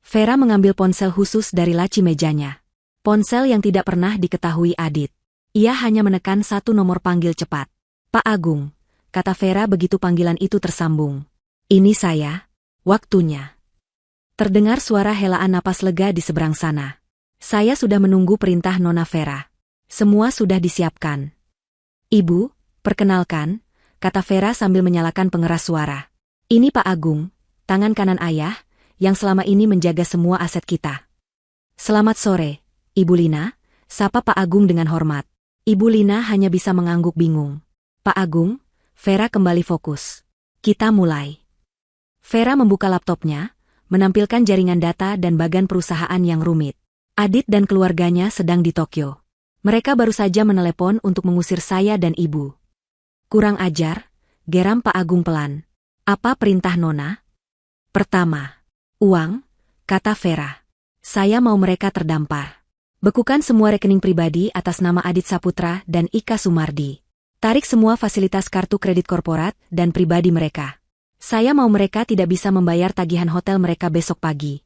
[SPEAKER 1] Vera mengambil ponsel khusus dari laci mejanya. Ponsel yang tidak pernah diketahui Adit. Ia hanya menekan satu nomor panggil cepat. Pak Agung, kata Vera begitu panggilan itu tersambung. Ini saya. Waktunya. Terdengar suara helaan napas lega di seberang sana. Saya sudah menunggu perintah Nona Vera. Semua sudah disiapkan. Ibu, perkenalkan, kata Vera sambil menyalakan pengeras suara. Ini Pak Agung, tangan kanan ayah, yang selama ini menjaga semua aset kita. Selamat sore, Ibu Lina, sapa Pak Agung dengan hormat. Ibu Lina hanya bisa mengangguk bingung. Pak Agung, Vera kembali fokus. Kita mulai. Vera membuka laptopnya, menampilkan jaringan data dan bagan perusahaan yang rumit. Adit dan keluarganya sedang di Tokyo. Mereka baru saja menelepon untuk mengusir saya dan ibu. Kurang ajar, geram Pak Agung pelan. Apa perintah Nona? Pertama, uang, kata Vera. Saya mau mereka terdampar. Bekukan semua rekening pribadi atas nama Adit Saputra dan Ika Sumardi. Tarik semua fasilitas kartu kredit korporat dan pribadi mereka. Saya mau mereka tidak bisa membayar tagihan hotel mereka besok pagi.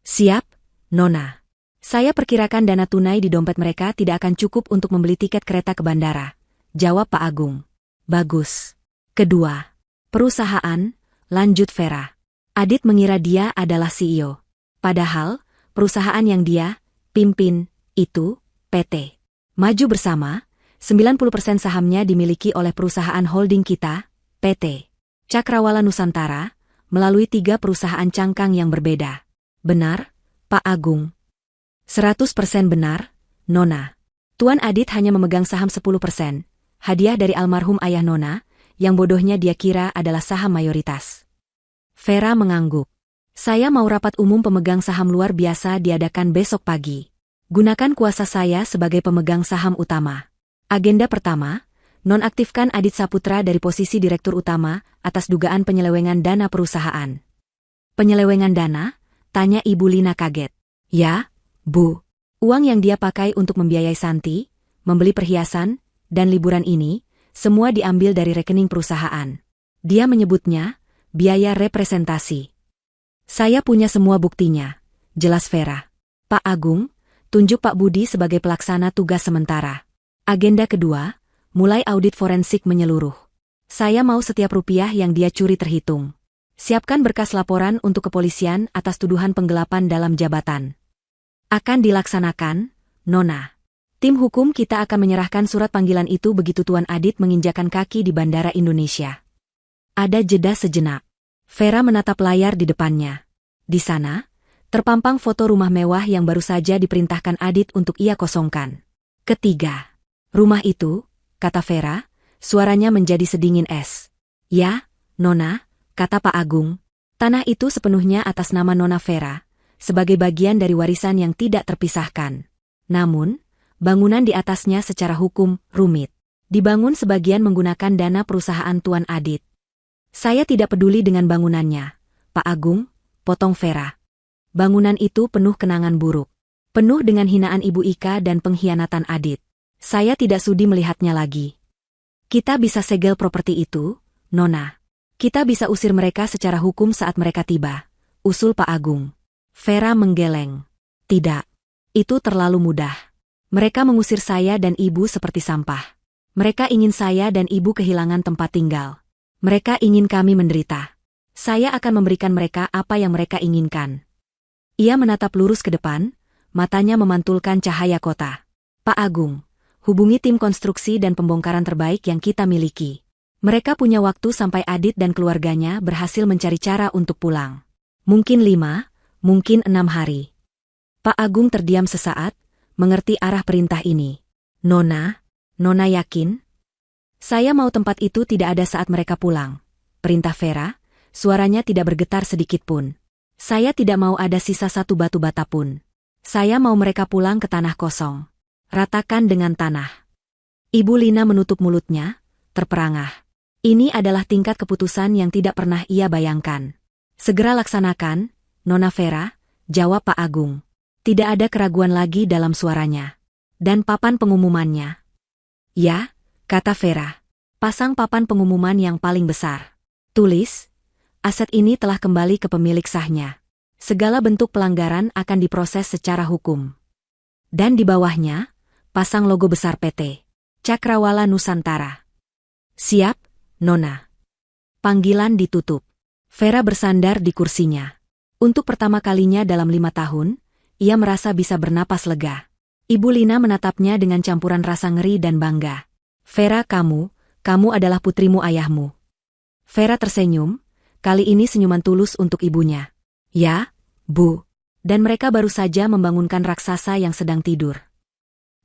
[SPEAKER 1] Siap, Nona. Saya perkirakan dana tunai di dompet mereka tidak akan cukup untuk membeli tiket kereta ke bandara. Jawab Pak Agung. Bagus. Kedua, perusahaan, lanjut Vera. Adit mengira dia adalah CEO. Padahal, perusahaan yang dia pimpin itu PT Maju Bersama, 90% sahamnya dimiliki oleh perusahaan holding kita, PT Cakrawala Nusantara, melalui 3 perusahaan cangkang yang berbeda. Benar, Pak Agung? 100% benar, Nona. Tuan Adit hanya memegang saham 10%, hadiah dari almarhum ayah Nona, yang bodohnya dia kira adalah saham mayoritas. Vera mengangguk. Saya mau rapat umum pemegang saham luar biasa diadakan besok pagi. Gunakan kuasa saya sebagai pemegang saham utama. Agenda pertama, nonaktifkan Adit Saputra dari posisi direktur utama atas dugaan penyelewengan dana perusahaan. Penyelewengan dana? Tanya Ibu Lina kaget. Ya, Bu. Uang yang dia pakai untuk membiayai Santi, membeli perhiasan, dan liburan ini, semua diambil dari rekening perusahaan. Dia menyebutnya biaya representasi. Saya punya semua buktinya, jelas Vera. Pak Agung, tunjuk Pak Budi sebagai pelaksana tugas sementara. Agenda kedua, mulai audit forensik menyeluruh. Saya mau setiap rupiah yang dia curi terhitung. Siapkan berkas laporan untuk kepolisian atas tuduhan penggelapan dalam jabatan. Akan dilaksanakan, Nona. Tim hukum kita akan menyerahkan surat panggilan itu begitu Tuan Adit menginjakan kaki di Bandara Indonesia. Ada jeda sejenak. Vera menatap layar di depannya. Di sana, terpampang foto rumah mewah yang baru saja diperintahkan Adit untuk ia kosongkan. Ketiga, rumah itu, kata Vera, suaranya menjadi sedingin es. Ya, Nona, kata Pak Agung, tanah itu sepenuhnya atas nama Nona Vera, sebagai bagian dari warisan yang tidak terpisahkan. Namun, bangunan di atasnya secara hukum rumit. Dibangun sebagian menggunakan dana perusahaan Tuan Adit. Saya tidak peduli dengan bangunannya, Pak Agung, potong Vera. Bangunan itu penuh kenangan buruk. Penuh dengan hinaan Ibu Ika dan pengkhianatan Adit. Saya tidak sudi melihatnya lagi. Kita bisa segel properti itu, Nona. Kita bisa usir mereka secara hukum saat mereka tiba, usul Pak Agung. Vera menggeleng. Tidak. Itu terlalu mudah. Mereka mengusir saya dan ibu seperti sampah. Mereka ingin saya dan ibu kehilangan tempat tinggal. Mereka ingin kami menderita. Saya akan memberikan mereka apa yang mereka inginkan. Ia menatap lurus ke depan, matanya memantulkan cahaya kota. Pak Agung, hubungi tim konstruksi dan pembongkaran terbaik yang kita miliki. Mereka punya waktu sampai Adit dan keluarganya berhasil mencari cara untuk pulang. Mungkin 5, mungkin 6 hari. Pak Agung terdiam sesaat, mengerti arah perintah ini. Nona yakin? Saya mau tempat itu tidak ada saat mereka pulang. Perintah Vera, suaranya tidak bergetar sedikit pun. Saya tidak mau ada sisa satu batu bata pun. Saya mau mereka pulang ke tanah kosong. Ratakan dengan tanah. Ibu Lina menutup mulutnya, terperangah. Ini adalah tingkat keputusan yang tidak pernah ia bayangkan. Segera laksanakan, Nona Vera, jawab Pak Agung. Tidak ada keraguan lagi dalam suaranya. Dan papan pengumumannya. Ya, kata Vera. Pasang papan pengumuman yang paling besar. Tulis, aset ini telah kembali ke pemilik sahnya. Segala bentuk pelanggaran akan diproses secara hukum. Dan di bawahnya, pasang logo besar PT Cakrawala Nusantara. Siap, Nona. Panggilan ditutup. Vera bersandar di kursinya. Untuk pertama kalinya dalam 5 tahun, ia merasa bisa bernapas lega. Ibu Lina menatapnya dengan campuran rasa ngeri dan bangga. Vera, kamu kamu adalah putrimu ayahmu. Vera tersenyum, kali ini senyuman tulus untuk ibunya. Ya, Bu. Dan mereka baru saja membangunkan raksasa yang sedang tidur.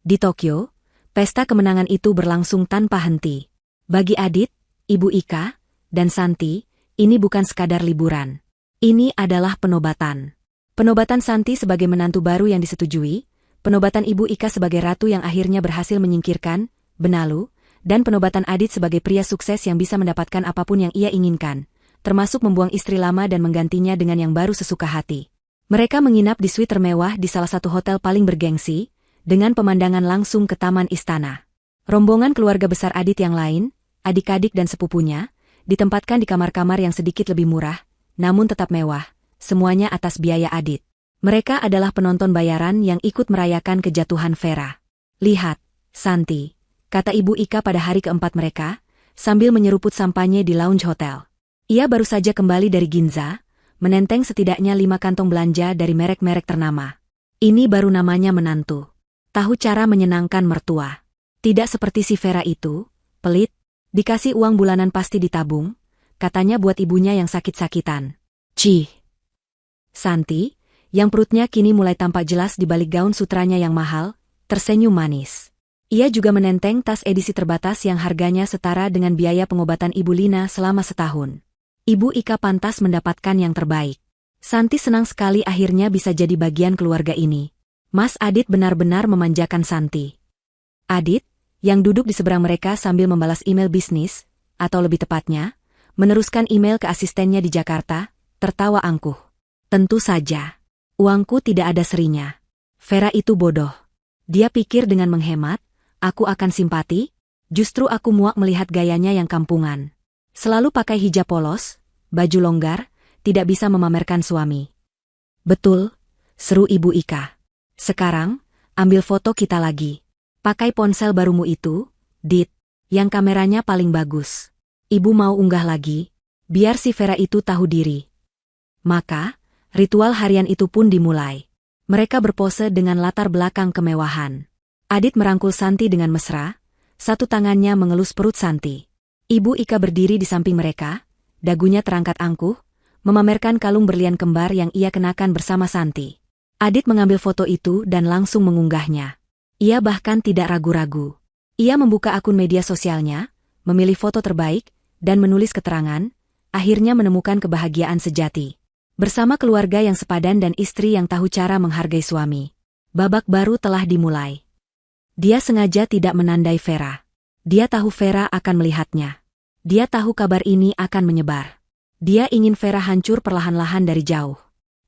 [SPEAKER 1] Di Tokyo, pesta kemenangan itu berlangsung tanpa henti. Bagi Adit, Ibu Ika, dan Santi, ini bukan sekadar liburan. Ini adalah penobatan. Penobatan Santi sebagai menantu baru yang disetujui, penobatan Ibu Ika sebagai ratu yang akhirnya berhasil menyingkirkan Benalu, dan penobatan Adit sebagai pria sukses yang bisa mendapatkan apapun yang ia inginkan, termasuk membuang istri lama dan menggantinya dengan yang baru sesuka hati. Mereka menginap di suite termewah di salah satu hotel paling bergengsi, dengan pemandangan langsung ke taman istana. Rombongan keluarga besar Adit yang lain, adik-adik dan sepupunya, ditempatkan di kamar-kamar yang sedikit lebih murah, namun tetap mewah. Semuanya atas biaya Adit. Mereka adalah penonton bayaran yang ikut merayakan kejatuhan Vera. Lihat, Santi, kata Ibu Ika pada hari keempat mereka, sambil menyeruput sampanye di lounge hotel. Ia baru saja kembali dari Ginza, menenteng setidaknya 5 kantong belanja dari merek-merek ternama. Ini baru namanya menantu. Tahu cara menyenangkan mertua. Tidak seperti si Vera itu, pelit, dikasih uang bulanan pasti ditabung, katanya buat ibunya yang sakit-sakitan. Cih. Santi, yang perutnya kini mulai tampak jelas di balik gaun sutranya yang mahal, tersenyum manis. Ia juga menenteng tas edisi terbatas yang harganya setara dengan biaya pengobatan Ibu Lina selama setahun. Ibu Ika pantas mendapatkan yang terbaik. Santi senang sekali akhirnya bisa jadi bagian keluarga ini. Mas Adit benar-benar memanjakan Santi. Adit, yang duduk di seberang mereka sambil membalas email bisnis, atau lebih tepatnya, meneruskan email ke asistennya di Jakarta, tertawa angkuh. Tentu saja. Uangku tidak ada serinya. Vera itu bodoh. Dia pikir dengan menghemat, aku akan simpati, justru aku muak melihat gayanya yang kampungan. Selalu pakai hijab polos, baju longgar, tidak bisa memamerkan suami. Betul, seru Ibu Ika. Sekarang, ambil foto kita lagi. Pakai ponsel barumu itu, Dit, yang kameranya paling bagus. Ibu mau unggah lagi, biar si Vera itu tahu diri. Maka, ritual harian itu pun dimulai. Mereka berpose dengan latar belakang kemewahan. Adit merangkul Santi dengan mesra, satu tangannya mengelus perut Santi. Ibu Ika berdiri di samping mereka, dagunya terangkat angkuh, memamerkan kalung berlian kembar yang ia kenakan bersama Santi. Adit mengambil foto itu dan langsung mengunggahnya. Ia bahkan tidak ragu-ragu. Ia membuka akun media sosialnya, memilih foto terbaik, dan menulis keterangan, akhirnya menemukan kebahagiaan sejati. Bersama keluarga yang sepadan dan istri yang tahu cara menghargai suami. Babak baru telah dimulai. Dia sengaja tidak menandai Vera. Dia tahu Vera akan melihatnya. Dia tahu kabar ini akan menyebar. Dia ingin Vera hancur perlahan-lahan dari jauh.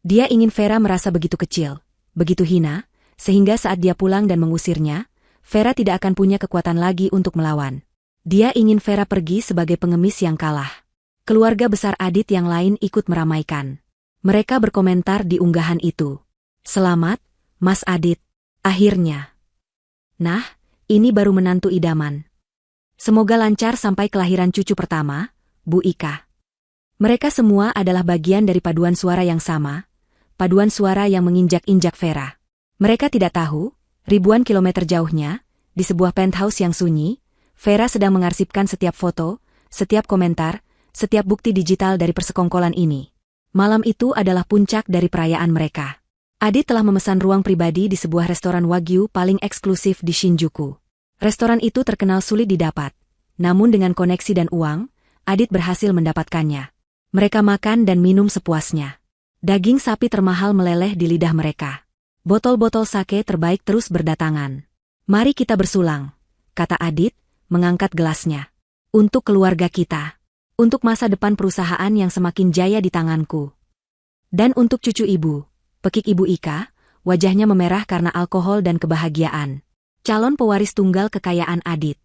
[SPEAKER 1] Dia ingin Vera merasa begitu kecil, begitu hina, sehingga saat dia pulang dan mengusirnya, Vera tidak akan punya kekuatan lagi untuk melawan. Dia ingin Vera pergi sebagai pengemis yang kalah. Keluarga besar Adit yang lain ikut meramaikan. Mereka berkomentar di unggahan itu. Selamat, Mas Adit. Akhirnya. Nah, ini baru menantu idaman. Semoga lancar sampai kelahiran cucu pertama, Bu Ika. Mereka semua adalah bagian dari paduan suara yang sama, paduan suara yang menginjak-injak Vera. Mereka tidak tahu, ribuan kilometer jauhnya, di sebuah penthouse yang sunyi, Vera sedang mengarsipkan setiap foto, setiap komentar, setiap bukti digital dari persekongkolan ini. Malam itu adalah puncak dari perayaan mereka. Adit telah memesan ruang pribadi di sebuah restoran Wagyu paling eksklusif di Shinjuku. Restoran itu terkenal sulit didapat, namun dengan koneksi dan uang, Adit berhasil mendapatkannya. Mereka makan dan minum sepuasnya. Daging sapi termahal meleleh di lidah mereka. Botol-botol sake terbaik terus berdatangan. Mari kita bersulang, kata Adit, mengangkat gelasnya. Untuk keluarga kita. Untuk masa depan perusahaan yang semakin jaya di tanganku. Dan untuk cucu ibu, pekik Ibu Ika, wajahnya memerah karena alkohol dan kebahagiaan. Calon pewaris tunggal kekayaan Adit.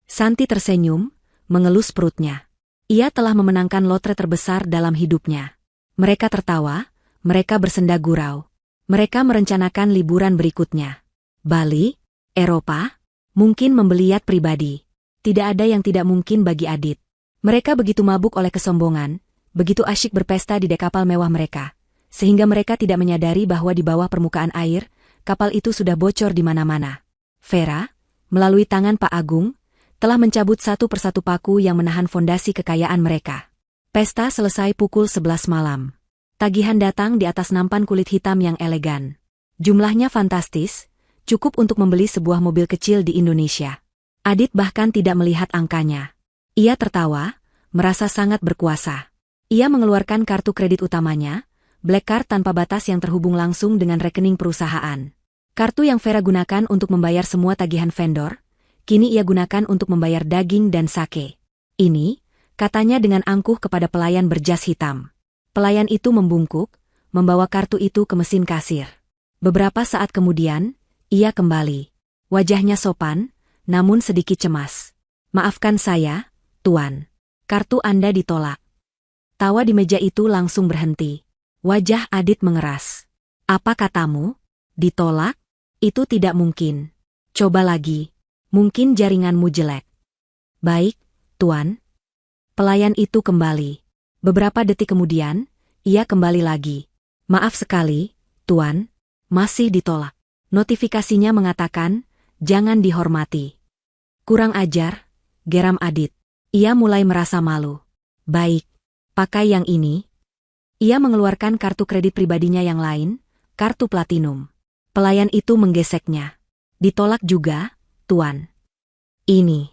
[SPEAKER 1] Santi tersenyum, mengelus perutnya. Ia telah memenangkan lotre terbesar dalam hidupnya. Mereka tertawa, mereka bersenda gurau. Mereka merencanakan liburan berikutnya. Bali, Eropa, mungkin membeli yacht pribadi. Tidak ada yang tidak mungkin bagi Adit. Mereka begitu mabuk oleh kesombongan, begitu asyik berpesta di dek kapal mewah mereka, sehingga mereka tidak menyadari bahwa di bawah permukaan air, kapal itu sudah bocor di mana-mana. Vera, melalui tangan Pak Agung, telah mencabut satu persatu paku yang menahan fondasi kekayaan mereka. Pesta selesai pukul 11 malam. Tagihan datang di atas nampan kulit hitam yang elegan. Jumlahnya fantastis, cukup untuk membeli sebuah mobil kecil di Indonesia. Adit bahkan tidak melihat angkanya. Ia tertawa, merasa sangat berkuasa. Ia mengeluarkan kartu kredit utamanya, Black Card tanpa batas yang terhubung langsung dengan rekening perusahaan. Kartu yang Vera gunakan untuk membayar semua tagihan vendor, kini ia gunakan untuk membayar daging dan sake. Ini, katanya dengan angkuh kepada pelayan berjas hitam. Pelayan itu membungkuk, membawa kartu itu ke mesin kasir. Beberapa saat kemudian, ia kembali. Wajahnya sopan, namun sedikit cemas. "Maafkan saya, Tuan. Kartu Anda ditolak." Tawa di meja itu langsung berhenti. Wajah Adit mengeras. "Apa katamu? Ditolak? Itu tidak mungkin. Coba lagi. Mungkin jaringanmu jelek." "Baik, Tuan." Pelayan itu kembali. Beberapa detik kemudian, ia kembali lagi. "Maaf sekali, Tuan. Masih ditolak." Notifikasinya mengatakan, "Jangan dihormati." "Kurang ajar," geram Adit. Ia mulai merasa malu. "Baik, pakai yang ini." Ia mengeluarkan kartu kredit pribadinya yang lain, kartu platinum. Pelayan itu menggeseknya. "Ditolak juga, Tuan." "Ini."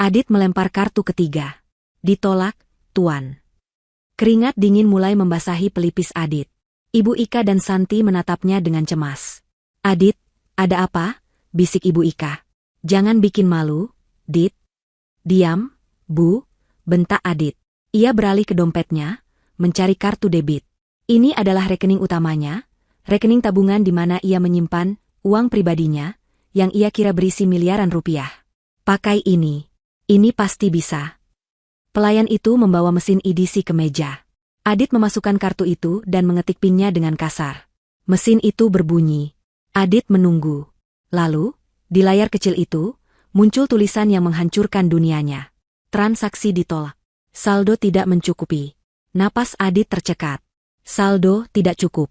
[SPEAKER 1] Adit melempar kartu ketiga. "Ditolak, Tuan." Keringat dingin mulai membasahi pelipis Adit. Ibu Ika dan Santi menatapnya dengan cemas. "Adit, ada apa?" bisik Ibu Ika. "Jangan bikin malu, Dit." "Diam, Bu," bentak Adit. Ia beralih ke dompetnya, mencari kartu debit. Ini adalah rekening utamanya, rekening tabungan di mana ia menyimpan uang pribadinya, yang ia kira berisi miliaran rupiah. "Pakai ini. Ini pasti bisa." Pelayan itu membawa mesin EDC ke meja. Adit memasukkan kartu itu dan mengetik PIN-nya dengan kasar. Mesin itu berbunyi. Adit menunggu. Lalu, di layar kecil itu, muncul tulisan yang menghancurkan dunianya. "Transaksi ditolak. Saldo tidak mencukupi." Napas Adit tercekat. Saldo tidak cukup.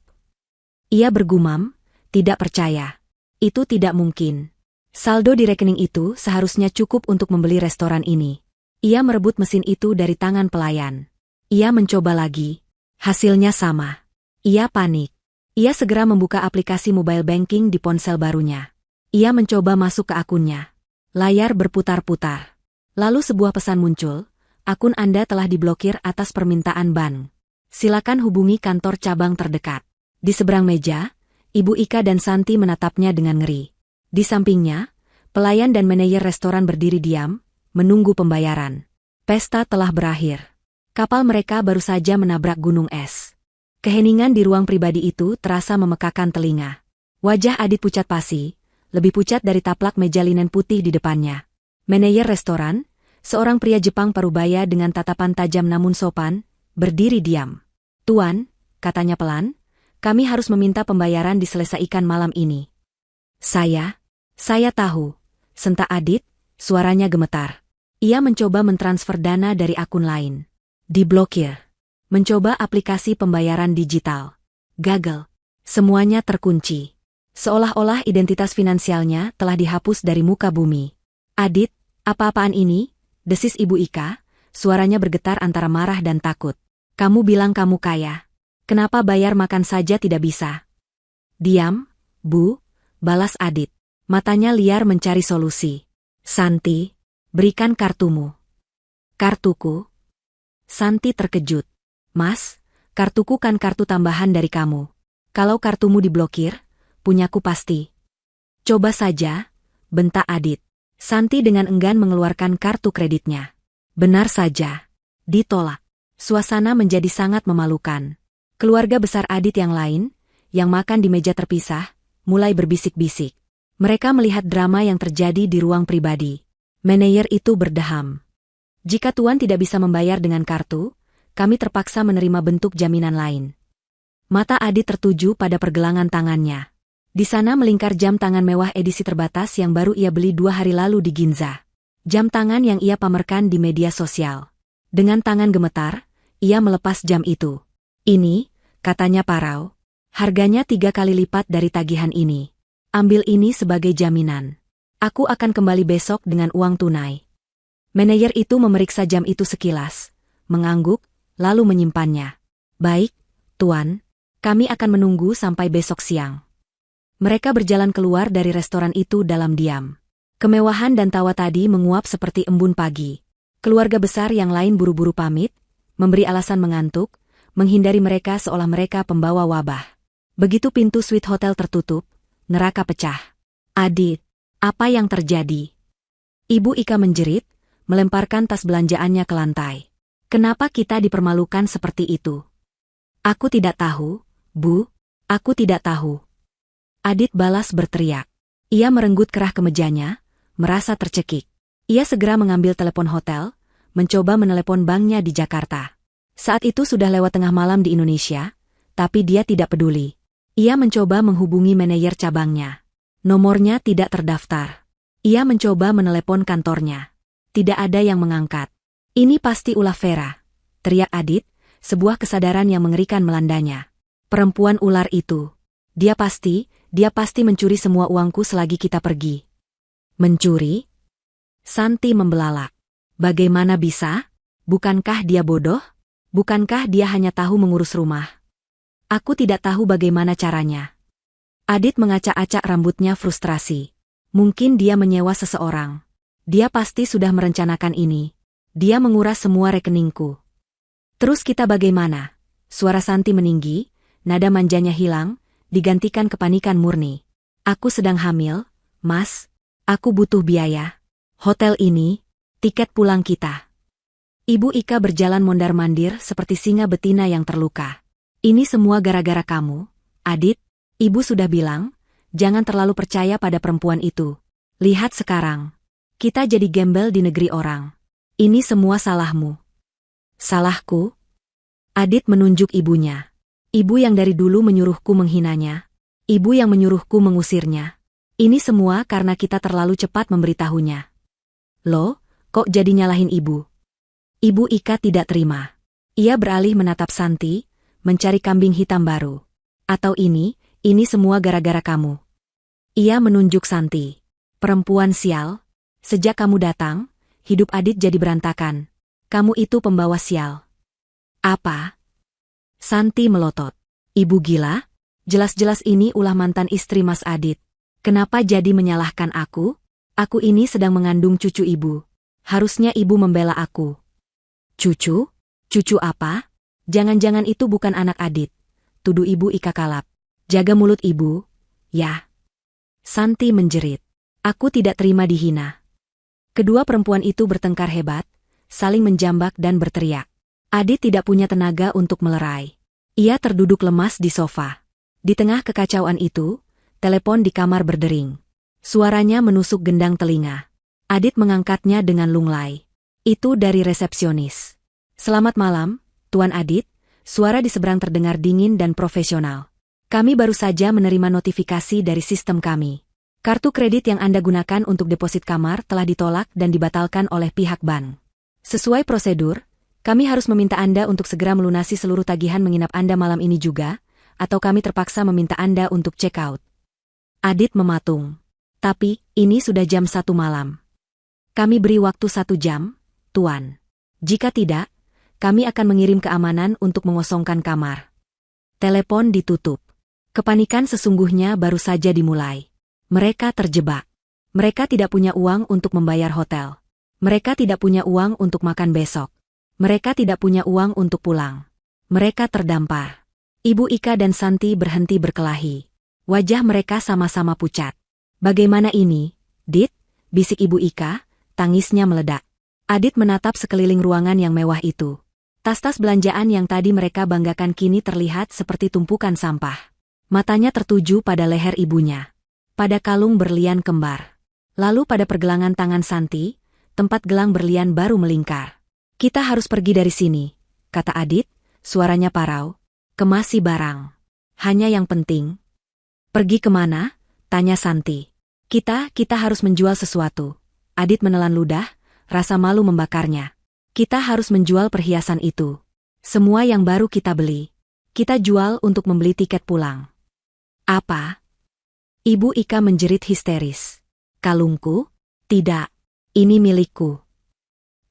[SPEAKER 1] Ia bergumam, tidak percaya. Itu tidak mungkin. Saldo di rekening itu seharusnya cukup untuk membeli restoran ini. Ia merebut mesin itu dari tangan pelayan. Ia mencoba lagi. Hasilnya sama. Ia panik. Ia segera membuka aplikasi mobile banking di ponsel barunya. Ia mencoba masuk ke akunnya. Layar berputar-putar. Lalu sebuah pesan muncul, "Akun Anda telah diblokir atas permintaan bank. Silakan hubungi kantor cabang terdekat." Di seberang meja, Ibu Ika dan Santi menatapnya dengan ngeri. Di sampingnya, pelayan dan manajer restoran berdiri diam, menunggu pembayaran. Pesta telah berakhir. Kapal mereka baru saja menabrak gunung es. Keheningan di ruang pribadi itu terasa memekakan telinga. Wajah Adit pucat pasi, lebih pucat dari taplak meja linen putih di depannya. Manajer restoran, seorang pria Jepang parubaya dengan tatapan tajam namun sopan, berdiri diam. "Tuan," katanya pelan, "kami harus meminta pembayaran diselesaikan malam ini." Saya tahu," sentak Adit, suaranya gemetar. Ia mencoba mentransfer dana dari akun lain. Diblokir. Mencoba aplikasi pembayaran digital. Gagal. Semuanya terkunci. Seolah-olah identitas finansialnya telah dihapus dari muka bumi. "Adit, apa-apaan ini?" desis Ibu Ika, suaranya bergetar antara marah dan takut. "Kamu bilang kamu kaya. Kenapa bayar makan saja tidak bisa?" "Diam, Bu," balas Adit. Matanya liar mencari solusi. "Santi, berikan kartumu." "Kartuku?" Santi terkejut. "Mas, kartuku kan kartu tambahan dari kamu. Kalau kartumu diblokir, punyaku pasti." "Coba saja," bentak Adit. Santi dengan enggan mengeluarkan kartu kreditnya. Benar saja. Ditolak. Suasana menjadi sangat memalukan. Keluarga besar Adit yang lain, yang makan di meja terpisah, mulai berbisik-bisik. Mereka melihat drama yang terjadi di ruang pribadi. Manajer itu berdeham. "Jika Tuan tidak bisa membayar dengan kartu, kami terpaksa menerima bentuk jaminan lain." Mata Adit tertuju pada pergelangan tangannya. Di sana melingkar jam tangan mewah edisi terbatas yang baru ia beli 2 hari lalu di Ginza. Jam tangan yang ia pamerkan di media sosial. Dengan tangan gemetar, ia melepas jam itu. "Ini," katanya parau, "harganya 3 kali lipat dari tagihan ini. Ambil ini sebagai jaminan." Aku akan kembali besok dengan uang tunai. Manajer itu memeriksa jam itu sekilas, mengangguk, lalu menyimpannya. Baik, Tuan. Kami akan menunggu sampai besok siang. Mereka berjalan keluar dari restoran itu dalam diam. Kemewahan dan tawa tadi menguap seperti embun pagi. Keluarga besar yang lain buru-buru pamit, memberi alasan mengantuk, menghindari mereka seolah mereka pembawa wabah. Begitu pintu suite hotel tertutup, neraka pecah. Adit, apa yang terjadi? Ibu Ika menjerit, melemparkan tas belanjaannya ke lantai. Kenapa kita dipermalukan seperti itu? Aku tidak tahu, Bu. Aku tidak tahu. Adit balas berteriak. Ia merenggut kerah kemejanya, merasa tercekik. Ia segera mengambil telepon hotel, mencoba menelepon banknya di Jakarta. Saat itu sudah lewat tengah malam di Indonesia, tapi dia tidak peduli. Ia mencoba menghubungi manajer cabangnya. Nomornya tidak terdaftar. Ia mencoba menelepon kantornya. Tidak ada yang mengangkat. Ini pasti ulah Vera, teriak Adit, sebuah kesadaran yang mengerikan melandanya. Perempuan ular itu. Dia pasti mencuri semua uangku selagi kita pergi. Mencuri? Santi membelalak. Bagaimana bisa? Bukankah dia bodoh? Bukankah dia hanya tahu mengurus rumah? Aku tidak tahu bagaimana caranya. Adit mengacak-acak rambutnya frustrasi. Mungkin dia menyewa seseorang. Dia pasti sudah merencanakan ini. Dia menguras semua rekeningku. Terus kita bagaimana? Suara Santi meninggi, nada manjanya hilang, digantikan kepanikan murni. Aku sedang hamil, Mas. Aku butuh biaya. Hotel ini, tiket pulang kita. Ibu Ika berjalan mondar-mandir seperti singa betina yang terluka. Ini semua gara-gara kamu, Adit. Ibu sudah bilang, jangan terlalu percaya pada perempuan itu. Lihat sekarang. Kita jadi gembel di negeri orang. Ini semua salahmu. Salahku? Adit menunjuk ibunya. Ibu yang dari dulu menyuruhku menghinanya. Ibu yang menyuruhku mengusirnya. Ini semua karena kita terlalu cepat memberitahunya. Loh, kok jadi nyalahin ibu? Ibu Ika tidak terima. Ia beralih menatap Santi, mencari kambing hitam baru. Atau ini semua gara-gara kamu. Ia menunjuk Santi. Perempuan sial, sejak kamu datang, hidup Adit jadi berantakan. Kamu itu pembawa sial. Apa? Santi melotot. Ibu gila? Jelas-jelas ini ulah mantan istri Mas Adit. Kenapa jadi menyalahkan aku? Aku ini sedang mengandung cucu ibu. Harusnya ibu membela aku. Cucu? Cucu apa? Jangan-jangan itu bukan anak Adit. Tuduh ibu Ika kalap. Jaga mulut ibu, ya. Santi menjerit. Aku tidak terima dihina. Kedua perempuan itu bertengkar hebat, saling menjambak dan berteriak. Adit tidak punya tenaga untuk melerai. Ia terduduk lemas di sofa. Di tengah kekacauan itu, telepon di kamar berdering. Suaranya menusuk gendang telinga. Adit mengangkatnya dengan lunglai. Itu dari resepsionis. Selamat malam, Tuan Adit. Suara di seberang terdengar dingin dan profesional. Kami baru saja menerima notifikasi dari sistem kami. Kartu kredit yang Anda gunakan untuk deposit kamar telah ditolak dan dibatalkan oleh pihak bank. Sesuai prosedur, kami harus meminta Anda untuk segera melunasi seluruh tagihan menginap Anda malam ini juga, atau kami terpaksa meminta Anda untuk check out. Adit mematung. Tapi, ini sudah jam 1 malam. Kami beri waktu 1 jam, Tuan. Jika tidak, kami akan mengirim keamanan untuk mengosongkan kamar. Telepon ditutup. Kepanikan sesungguhnya baru saja dimulai. Mereka terjebak. Mereka tidak punya uang untuk membayar hotel. Mereka tidak punya uang untuk makan besok. Mereka tidak punya uang untuk pulang. Mereka terdampar. Ibu Ika dan Santi berhenti berkelahi. Wajah mereka sama-sama pucat. Bagaimana ini, Dit? Bisik Ibu Ika, tangisnya meledak. Adit menatap sekeliling ruangan yang mewah itu. Tas-tas belanjaan yang tadi mereka banggakan kini terlihat seperti tumpukan sampah. Matanya tertuju pada leher ibunya. Pada kalung berlian kembar. Lalu pada pergelangan tangan Santi, tempat gelang berlian baru melingkar. Kita harus pergi dari sini, kata Adit, suaranya parau. Kemasi barang. Hanya yang penting. Pergi kemana? Tanya Santi. Kita harus menjual sesuatu. Adit menelan ludah, rasa malu membakarnya. Kita harus menjual perhiasan itu. Semua yang baru kita beli. Kita jual untuk membeli tiket pulang. Apa? Ibu Ika menjerit histeris. Kalungku? Tidak. Ini milikku.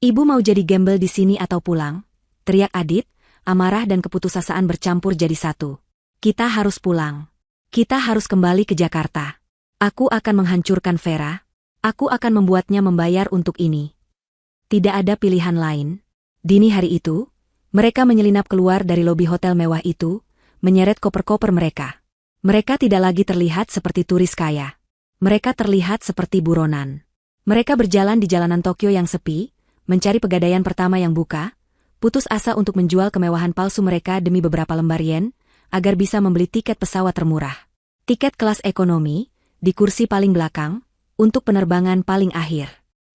[SPEAKER 1] Ibu mau jadi gembel di sini atau pulang? Teriak Adit, amarah dan keputusasaan bercampur jadi satu. Kita harus pulang. Kita harus kembali ke Jakarta. Aku akan menghancurkan Vera. Aku akan membuatnya membayar untuk ini. Tidak ada pilihan lain. Dini hari itu, mereka menyelinap keluar dari lobi hotel mewah itu, menyeret koper-koper mereka. Mereka tidak lagi terlihat seperti turis kaya. Mereka terlihat seperti buronan. Mereka berjalan di jalanan Tokyo yang sepi, mencari pegadaian pertama yang buka, putus asa untuk menjual kemewahan palsu mereka demi beberapa lembar yen, agar bisa membeli tiket pesawat termurah. Tiket kelas ekonomi, di kursi paling belakang, untuk penerbangan paling akhir.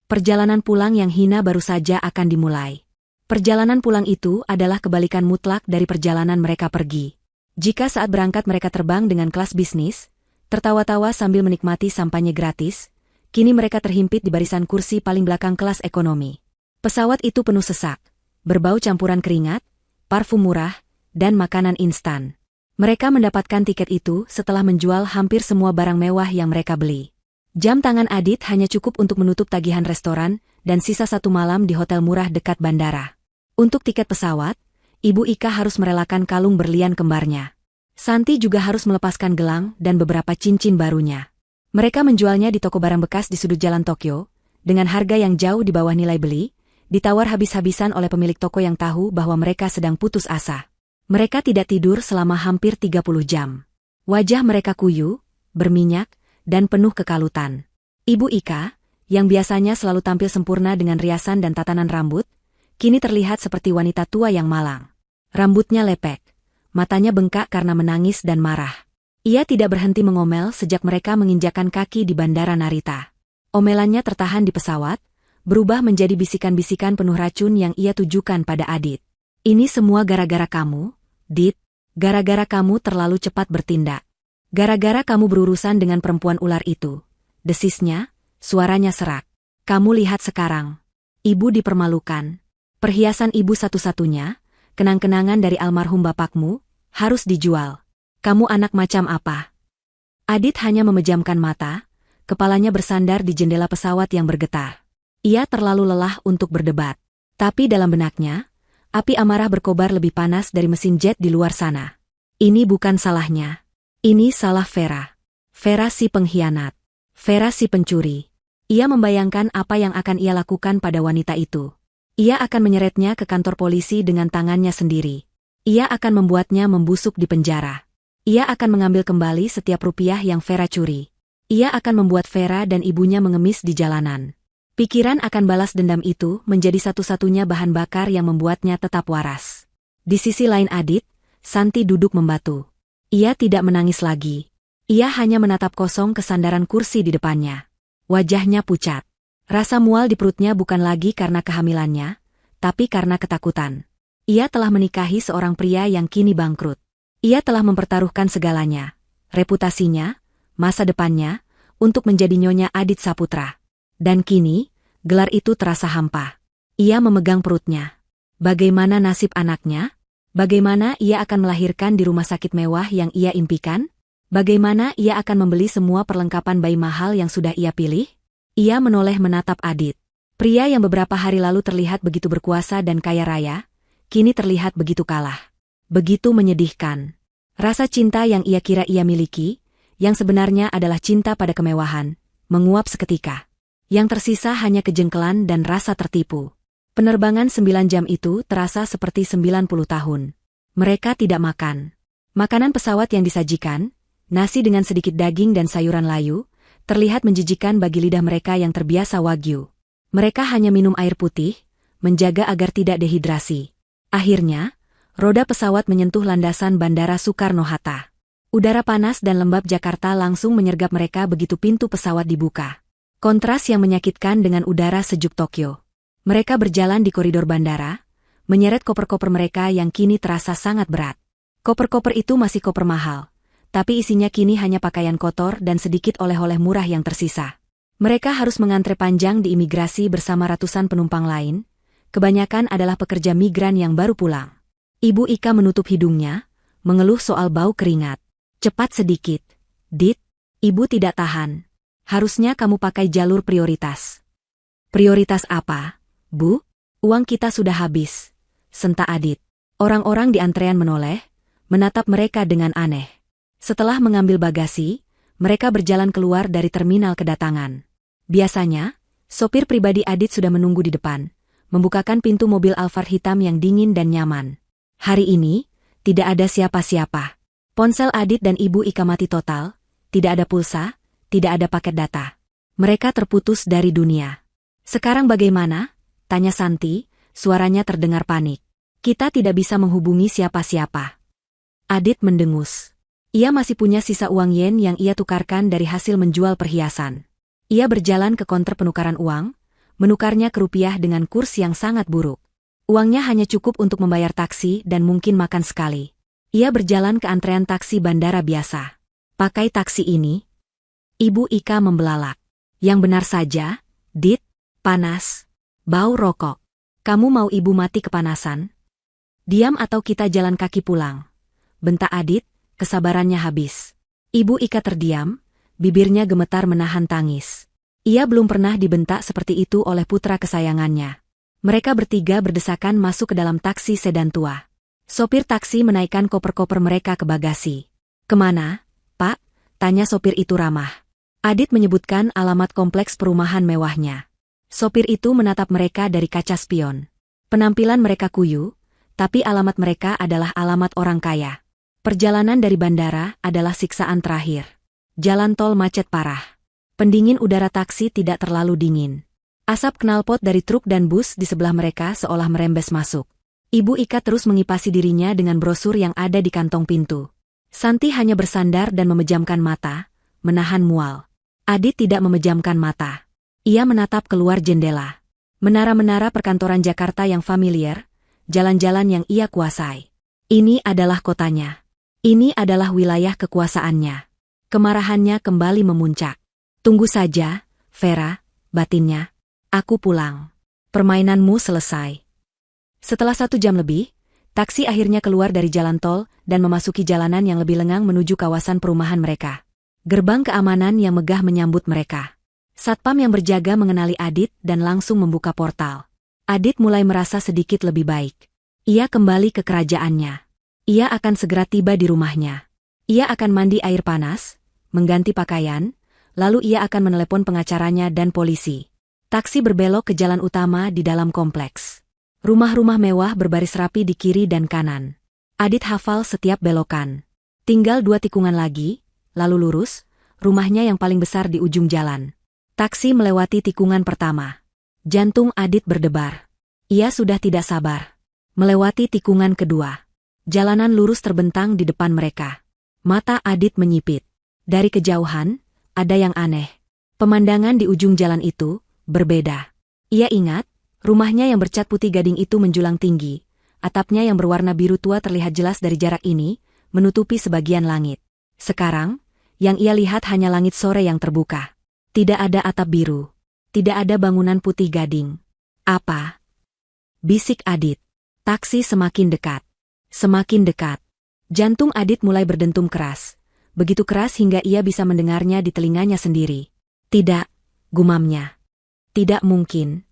[SPEAKER 1] Perjalanan pulang yang hina baru saja akan dimulai. Perjalanan pulang itu adalah kebalikan mutlak dari perjalanan mereka pergi. Jika saat berangkat mereka terbang dengan kelas bisnis, tertawa-tawa sambil menikmati sampahnya gratis, kini mereka terhimpit di barisan kursi paling belakang kelas ekonomi. Pesawat itu penuh sesak, berbau campuran keringat, parfum murah, dan makanan instan. Mereka mendapatkan tiket itu setelah menjual hampir semua barang mewah yang mereka beli. Jam tangan Adit hanya cukup untuk menutup tagihan restoran dan sisa 1 malam di hotel murah dekat bandara. Untuk tiket pesawat, Ibu Ika harus merelakan kalung berlian kembarnya. Santi juga harus melepaskan gelang dan beberapa cincin barunya. Mereka menjualnya di toko barang bekas di sudut jalan Tokyo, dengan harga yang jauh di bawah nilai beli, ditawar habis-habisan oleh pemilik toko yang tahu bahwa mereka sedang putus asa. Mereka tidak tidur selama hampir 30 jam. Wajah mereka kuyu, berminyak, dan penuh kekalutan. Ibu Ika, yang biasanya selalu tampil sempurna dengan riasan dan tatanan rambut, kini terlihat seperti wanita tua yang malang. Rambutnya lepek, matanya bengkak karena menangis dan marah. Ia tidak berhenti mengomel sejak mereka menginjakan kaki di Bandara Narita. Omelannya tertahan di pesawat, berubah menjadi bisikan-bisikan penuh racun yang ia tujukan pada Adit. Ini semua gara-gara kamu, Dit. Gara-gara kamu terlalu cepat bertindak. Gara-gara kamu berurusan dengan perempuan ular itu. Desisnya, suaranya serak. Kamu lihat sekarang. Ibu dipermalukan. Perhiasan ibu satu-satunya, kenang-kenangan dari almarhum bapakmu, harus dijual. Kamu anak macam apa? Adit hanya memejamkan mata, kepalanya bersandar di jendela pesawat yang bergetar. Ia terlalu lelah untuk berdebat. Tapi dalam benaknya, api amarah berkobar lebih panas dari mesin jet di luar sana. Ini bukan salahnya. Ini salah Vera. Vera si pengkhianat. Vera si pencuri. Ia membayangkan apa yang akan ia lakukan pada wanita itu. Ia akan menyeretnya ke kantor polisi dengan tangannya sendiri. Ia akan membuatnya membusuk di penjara. Ia akan mengambil kembali setiap rupiah yang Vera curi. Ia akan membuat Vera dan ibunya mengemis di jalanan. Pikiran akan balas dendam itu menjadi satu-satunya bahan bakar yang membuatnya tetap waras. Di sisi lain Adit, Santi duduk membatu. Ia tidak menangis lagi. Ia hanya menatap kosong kesandaran kursi di depannya. Wajahnya pucat. Rasa mual di perutnya bukan lagi karena kehamilannya, tapi karena ketakutan. Ia telah menikahi seorang pria yang kini bangkrut. Ia telah mempertaruhkan segalanya, reputasinya, masa depannya, untuk menjadi Nyonya Adit Saputra. Dan kini, gelar itu terasa hampa. Ia memegang perutnya. Bagaimana nasib anaknya? Bagaimana ia akan melahirkan di rumah sakit mewah yang ia impikan? Bagaimana ia akan membeli semua perlengkapan bayi mahal yang sudah ia pilih? Ia menoleh menatap Adit. Pria yang beberapa hari lalu terlihat begitu berkuasa dan kaya raya, kini terlihat begitu kalah. Begitu menyedihkan. Rasa cinta yang ia kira ia miliki, yang sebenarnya adalah cinta pada kemewahan, menguap seketika. Yang tersisa hanya kejengkelan dan rasa tertipu. Penerbangan 9 jam itu terasa seperti 90 tahun. Mereka tidak makan. Makanan pesawat yang disajikan, nasi dengan sedikit daging dan sayuran layu, terlihat menjijikan bagi lidah mereka yang terbiasa wagyu. Mereka hanya minum air putih, menjaga agar tidak dehidrasi. Akhirnya, roda pesawat menyentuh landasan Bandara Soekarno-Hatta. Udara panas dan lembab Jakarta langsung menyergap mereka begitu pintu pesawat dibuka. Kontras yang menyakitkan dengan udara sejuk Tokyo. Mereka berjalan di koridor bandara, menyeret koper-koper mereka yang kini terasa sangat berat. Koper-koper itu masih koper mahal, tapi isinya kini hanya pakaian kotor dan sedikit oleh-oleh murah yang tersisa. Mereka harus mengantre panjang di imigrasi bersama ratusan penumpang lain. Kebanyakan adalah pekerja migran yang baru pulang. Ibu Ika menutup hidungnya, mengeluh soal bau keringat. Cepat sedikit, Dit. Ibu tidak tahan. Harusnya kamu pakai jalur prioritas. Prioritas apa, Bu? Uang kita sudah habis, senta Adit. Orang-orang di antrean menoleh, menatap mereka dengan aneh. Setelah mengambil bagasi, mereka berjalan keluar dari terminal kedatangan. Biasanya, sopir pribadi Adit sudah menunggu di depan, membukakan pintu mobil Alphard hitam yang dingin dan nyaman. Hari ini, tidak ada siapa-siapa. Ponsel Adit dan Ibu Ika mati total, tidak ada pulsa, tidak ada paket data. Mereka terputus dari dunia. Sekarang bagaimana? Tanya Santi, suaranya terdengar panik. Kita tidak bisa menghubungi siapa-siapa. Adit mendengus. Ia masih punya sisa uang yen yang ia tukarkan dari hasil menjual perhiasan. Ia berjalan ke konter penukaran uang, menukarnya ke rupiah dengan kurs yang sangat buruk. Uangnya hanya cukup untuk membayar taksi dan mungkin makan sekali. Ia berjalan ke antrean taksi bandara biasa. Pakai taksi ini? Ibu Ika membelalak. Yang benar saja, Dit, panas, bau rokok. Kamu mau ibu mati kepanasan? Diam atau kita jalan kaki pulang. Bentak Adit, kesabarannya habis. Ibu Ika terdiam, bibirnya gemetar menahan tangis. Ia belum pernah dibentak seperti itu oleh putra kesayangannya. Mereka bertiga berdesakan masuk ke dalam taksi sedan tua. Sopir taksi menaikkan koper-koper mereka ke bagasi. Kemana, Pak? Tanya sopir itu ramah. Adit menyebutkan alamat kompleks perumahan mewahnya. Sopir itu menatap mereka dari kaca spion. Penampilan mereka kuyu, tapi alamat mereka adalah alamat orang kaya. Perjalanan dari bandara adalah siksaan terakhir. Jalan tol macet parah. Pendingin udara taksi tidak terlalu dingin. Asap knalpot dari truk dan bus di sebelah mereka seolah merembes masuk. Ibu Ika terus mengipasi dirinya dengan brosur yang ada di kantong pintu. Santi hanya bersandar dan memejamkan mata, menahan mual. Adit tidak memejamkan mata. Ia menatap keluar jendela. Menara-menara perkantoran Jakarta yang familiar, jalan-jalan yang ia kuasai. Ini adalah kotanya. Ini adalah wilayah kekuasaannya. Kemarahannya kembali memuncak. Tunggu saja, Vera, batinnya. Aku pulang. Permainanmu selesai. Setelah 1 jam lebih, taksi akhirnya keluar dari jalan tol dan memasuki jalanan yang lebih lengang menuju kawasan perumahan mereka. Gerbang keamanan yang megah menyambut mereka. Satpam yang berjaga mengenali Adit dan langsung membuka portal. Adit mulai merasa sedikit lebih baik. Ia kembali ke kerajaannya. Ia akan segera tiba di rumahnya. Ia akan mandi air panas, mengganti pakaian, lalu ia akan menelepon pengacaranya dan polisi. Taksi berbelok ke jalan utama di dalam kompleks. Rumah-rumah mewah berbaris rapi di kiri dan kanan. Adit hafal setiap belokan. Tinggal 2 tikungan lagi, lalu lurus, rumahnya yang paling besar di ujung jalan. Taksi melewati tikungan pertama. Jantung Adit berdebar. Ia sudah tidak sabar. Melewati tikungan kedua. Jalanan lurus terbentang di depan mereka. Mata Adit menyipit. Dari kejauhan, ada yang aneh. Pemandangan di ujung jalan itu berbeda. Ia ingat, rumahnya yang bercat putih gading itu menjulang tinggi. Atapnya yang berwarna biru tua terlihat jelas dari jarak ini, menutupi sebagian langit. Sekarang, yang ia lihat hanya langit sore yang terbuka. Tidak ada atap biru. Tidak ada bangunan putih gading. Apa? Bisik Adit. Taksi semakin dekat. Semakin dekat. Jantung Adit mulai berdentum keras. Begitu keras hingga ia bisa mendengarnya di telinganya sendiri. Tidak, gumamnya. Tidak mungkin.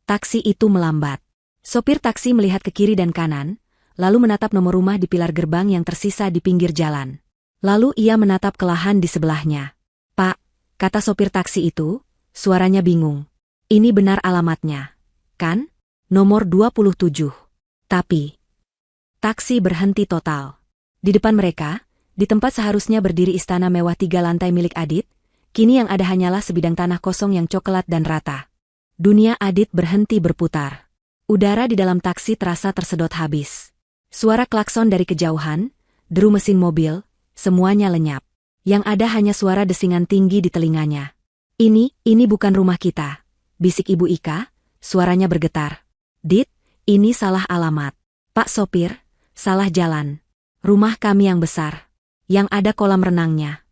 [SPEAKER 1] Taksi itu melambat. Sopir taksi melihat ke kiri dan kanan, lalu menatap nomor rumah di pilar gerbang yang tersisa di pinggir jalan. Lalu ia menatap ke lahan di sebelahnya. Pak, kata sopir taksi itu, suaranya bingung. Ini benar alamatnya, kan? Nomor 27. Tapi, taksi berhenti total. Di depan mereka, di tempat seharusnya berdiri istana mewah 3 lantai milik Adit, kini yang ada hanyalah sebidang tanah kosong yang coklat dan rata. Dunia Adit berhenti berputar. Udara di dalam taksi terasa tersedot habis. Suara klakson dari kejauhan, deru mesin mobil, semuanya lenyap. Yang ada hanya suara desingan tinggi di telinganya. Ini bukan rumah kita, bisik Ibu Ika, suaranya bergetar. Dit, ini salah alamat. Pak sopir, salah jalan. Rumah kami yang besar, yang ada kolam renangnya.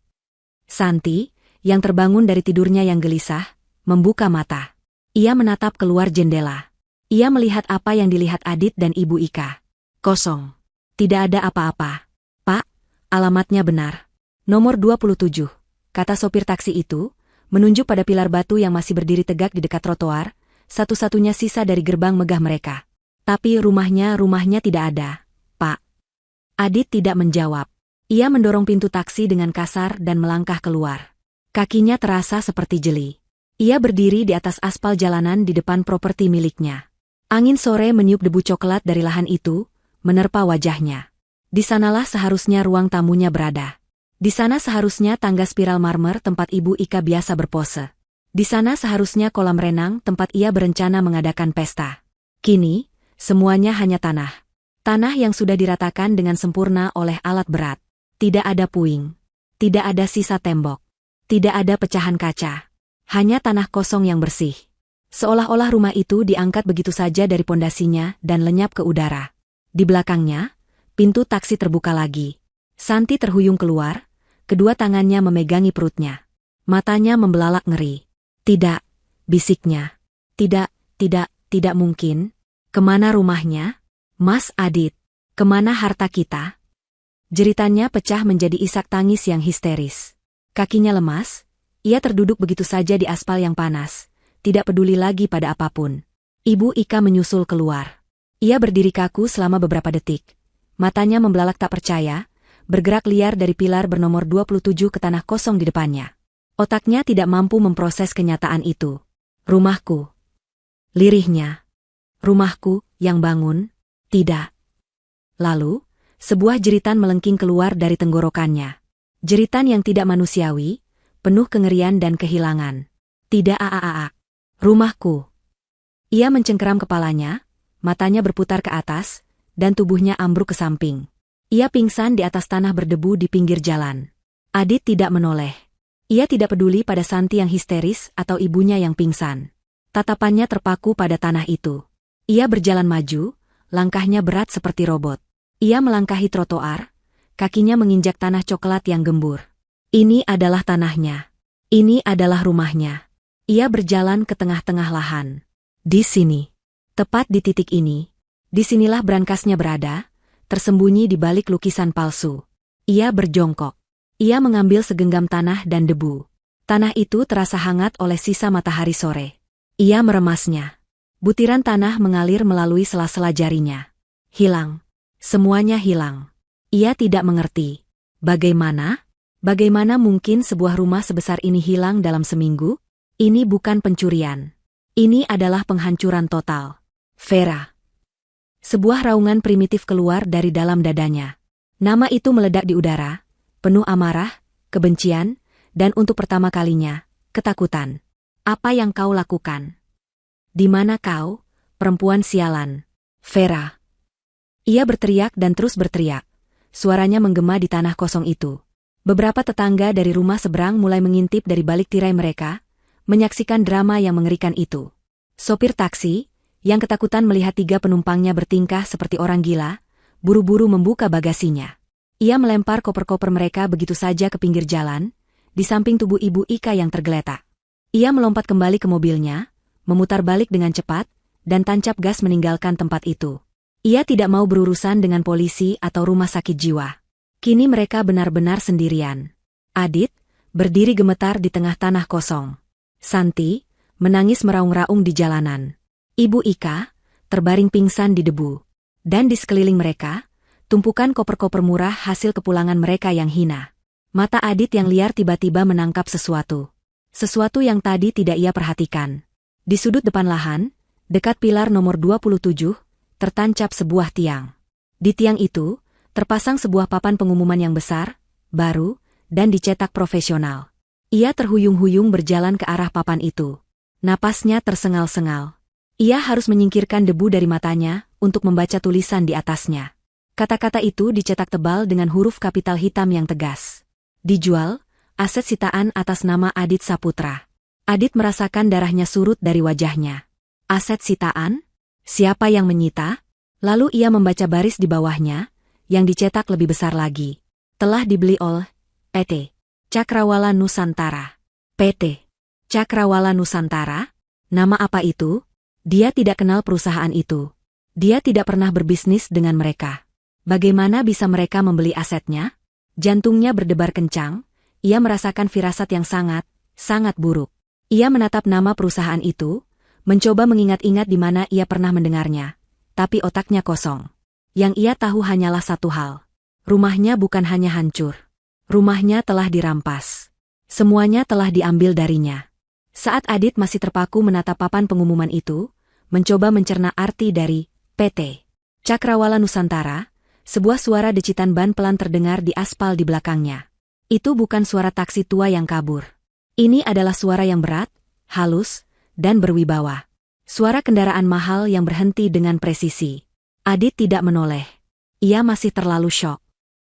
[SPEAKER 1] Santi, yang terbangun dari tidurnya yang gelisah, membuka mata. Ia menatap keluar jendela. Ia melihat apa yang dilihat Adit dan Ibu Ika. Kosong. Tidak ada apa-apa. Pak, alamatnya benar. Nomor 27, kata sopir taksi itu, menunjuk pada pilar batu yang masih berdiri tegak di dekat trotoar, satu-satunya sisa dari gerbang megah mereka. Tapi rumahnya tidak ada, Pak. Adit tidak menjawab. Ia mendorong pintu taksi dengan kasar dan melangkah keluar. Kakinya terasa seperti jeli. Ia berdiri di atas aspal jalanan di depan properti miliknya. Angin sore meniup debu coklat dari lahan itu, menerpa wajahnya. Di sanalah seharusnya ruang tamunya berada. Di sana seharusnya tangga spiral marmer tempat Ibu Ika biasa berpose. Di sana seharusnya kolam renang tempat ia berencana mengadakan pesta. Kini, semuanya hanya tanah. Tanah yang sudah diratakan dengan sempurna oleh alat berat. Tidak ada puing. Tidak ada sisa tembok. Tidak ada pecahan kaca. Hanya tanah kosong yang bersih. Seolah-olah rumah itu diangkat begitu saja dari pondasinya dan lenyap ke udara. Di belakangnya, pintu taksi terbuka lagi. Santi terhuyung keluar, kedua tangannya memegangi perutnya. Matanya membelalak ngeri. Tidak, bisiknya. Tidak mungkin. Kemana rumahnya? Mas Adit, kemana harta kita? Jeritannya pecah menjadi isak tangis yang histeris. Kakinya lemas. Ia terduduk begitu saja di aspal yang panas, tidak peduli lagi pada apapun. Ibu Ika menyusul keluar. Ia berdiri kaku selama beberapa detik. Matanya membelalak tak percaya, bergerak liar dari pilar bernomor 27 ke tanah kosong di depannya. Otaknya tidak mampu memproses kenyataan itu. Rumahku. Lirihnya. Rumahku, yang bangun? Tidak. Lalu, sebuah jeritan melengking keluar dari tenggorokannya. Jeritan yang tidak manusiawi, penuh kengerian dan kehilangan. Tidak Rumahku. Ia mencengkeram kepalanya, matanya berputar ke atas, dan tubuhnya ambruk ke samping. Ia pingsan di atas tanah berdebu di pinggir jalan. Adit tidak menoleh. Ia tidak peduli pada Santi yang histeris atau ibunya yang pingsan. Tatapannya terpaku pada tanah itu. Ia berjalan maju, langkahnya berat seperti robot. Ia melangkahi trotoar, kakinya menginjak tanah coklat yang gembur. Ini adalah tanahnya. Ini adalah rumahnya. Ia berjalan ke tengah-tengah lahan. Di sini. Tepat di titik ini. Disinilah brankasnya berada, tersembunyi di balik lukisan palsu. Ia berjongkok. Ia mengambil segenggam tanah dan debu. Tanah itu terasa hangat oleh sisa matahari sore. Ia meremasnya. Butiran tanah mengalir melalui sela-sela jarinya. Hilang. Semuanya hilang. Ia tidak mengerti. Bagaimana mungkin sebuah rumah sebesar ini hilang dalam seminggu? Ini bukan pencurian. Ini adalah penghancuran total. Vera. Sebuah raungan primitif keluar dari dalam dadanya. Nama itu meledak di udara, penuh amarah, kebencian, dan untuk pertama kalinya, ketakutan. Apa yang kau lakukan? Di mana kau, perempuan sialan? Vera. Ia berteriak dan terus berteriak. Suaranya menggema di tanah kosong itu. Beberapa tetangga dari rumah seberang mulai mengintip dari balik tirai mereka, menyaksikan drama yang mengerikan itu. Sopir taksi, yang ketakutan melihat 3 penumpangnya bertingkah seperti orang gila, buru-buru membuka bagasinya. Ia melempar koper-koper mereka begitu saja ke pinggir jalan, di samping tubuh Ibu Ika yang tergeletak. Ia melompat kembali ke mobilnya, memutar balik dengan cepat, dan tancap gas meninggalkan tempat itu. Ia tidak mau berurusan dengan polisi atau rumah sakit jiwa. Kini mereka benar-benar sendirian. Adit, berdiri gemetar di tengah tanah kosong. Santi, menangis meraung-raung di jalanan. Ibu Ika, terbaring pingsan di debu. Dan di sekeliling mereka, tumpukan koper-koper murah hasil kepulangan mereka yang hina. Mata Adit yang liar tiba-tiba menangkap sesuatu. Sesuatu yang tadi tidak ia perhatikan. Di sudut depan lahan, dekat pilar nomor 27, tertancap sebuah tiang. Di tiang itu, terpasang sebuah papan pengumuman yang besar, baru, dan dicetak profesional. Ia terhuyung-huyung berjalan ke arah papan itu. Napasnya tersengal-sengal. Ia harus menyingkirkan debu dari matanya untuk membaca tulisan di atasnya. Kata-kata itu dicetak tebal dengan huruf kapital hitam yang tegas. Dijual, aset sitaan atas nama Adit Saputra. Adit merasakan darahnya surut dari wajahnya. Aset sitaan? Siapa yang menyita? Lalu ia membaca baris di bawahnya, yang dicetak lebih besar lagi. Telah dibeli oleh PT Cakrawala Nusantara. PT Cakrawala Nusantara? Nama apa itu? Dia tidak kenal perusahaan itu. Dia tidak pernah berbisnis dengan mereka. Bagaimana bisa mereka membeli asetnya? Jantungnya berdebar kencang, ia merasakan firasat yang sangat, Sangat buruk. Ia menatap nama perusahaan itu, mencoba mengingat-ingat di mana ia pernah mendengarnya, tapi otaknya kosong. Yang ia tahu hanyalah satu hal. Rumahnya bukan hanya hancur. Rumahnya telah dirampas. Semuanya telah diambil darinya. Saat Adit masih terpaku menatap papan pengumuman itu, mencoba mencerna arti dari PT Cakrawala Nusantara, sebuah suara decitan ban pelan terdengar di aspal di belakangnya. Itu bukan suara taksi tua yang kabur. Ini adalah suara yang berat, halus, dan berwibawa. Suara kendaraan mahal yang berhenti dengan presisi. Adit tidak menoleh. Ia masih terlalu syok.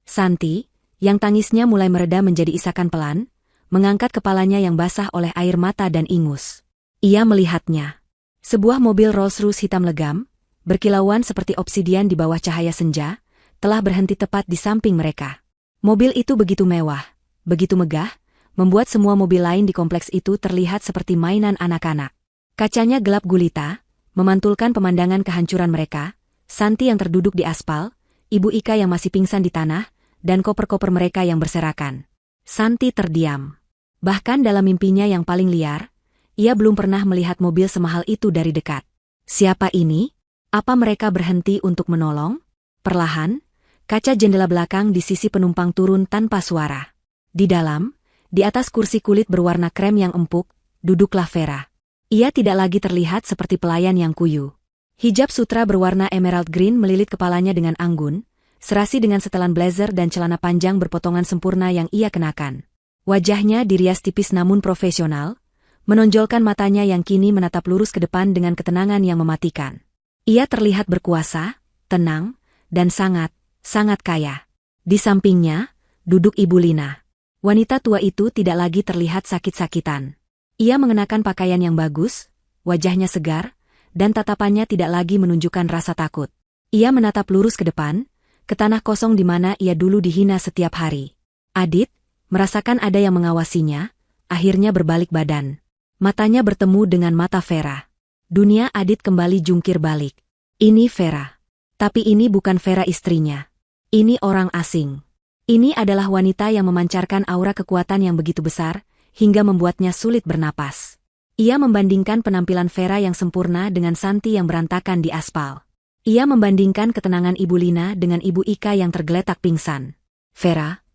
[SPEAKER 1] Santi, yang tangisnya mulai mereda menjadi isakan pelan, mengangkat kepalanya yang basah oleh air mata dan ingus. Ia melihatnya. Sebuah mobil Rolls-Royce hitam legam, berkilauan seperti obsidian di bawah cahaya senja, telah berhenti tepat di samping mereka. Mobil itu begitu mewah, begitu megah, membuat semua mobil lain di kompleks itu terlihat seperti mainan anak-anak. Kacanya gelap gulita, memantulkan pemandangan kehancuran mereka, Santi yang terduduk di aspal, Ibu Ika yang masih pingsan di tanah, dan koper-koper mereka yang berserakan. Santi terdiam. Bahkan dalam mimpinya yang paling liar, ia belum pernah melihat mobil semahal itu dari dekat. Siapa ini? Apa mereka berhenti untuk menolong? Perlahan, kaca jendela belakang di sisi penumpang turun tanpa suara. Di dalam, di atas kursi kulit berwarna krem yang empuk, duduklah Vera. Ia tidak lagi terlihat seperti pelayan yang kuyu. Hijab sutra berwarna emerald green melilit kepalanya dengan anggun, serasi dengan setelan blazer dan celana panjang berpotongan sempurna yang ia kenakan. Wajahnya dirias tipis namun profesional, menonjolkan matanya yang kini menatap lurus ke depan dengan ketenangan yang mematikan. Ia terlihat berkuasa, tenang, dan sangat kaya. Di sampingnya, duduk Ibu Lina. Wanita tua itu tidak lagi terlihat sakit-sakitan. Ia mengenakan pakaian yang bagus, wajahnya segar, dan tatapannya tidak lagi menunjukkan rasa takut. Ia menatap lurus ke depan, ke tanah kosong di mana ia dulu dihina setiap hari. Adit, merasakan ada yang mengawasinya, akhirnya berbalik badan. Matanya bertemu dengan mata Vera. Dunia Adit kembali jungkir balik. Ini Vera. Tapi ini bukan Vera istrinya. Ini orang asing. Ini adalah wanita yang memancarkan aura kekuatan yang begitu besar, hingga membuatnya sulit bernapas. Ia membandingkan penampilan Vera yang sempurna dengan Santi yang berantakan di aspal. Ia membandingkan ketenangan Ibu Lina dengan Ibu Ika yang tergeletak pingsan. Vera?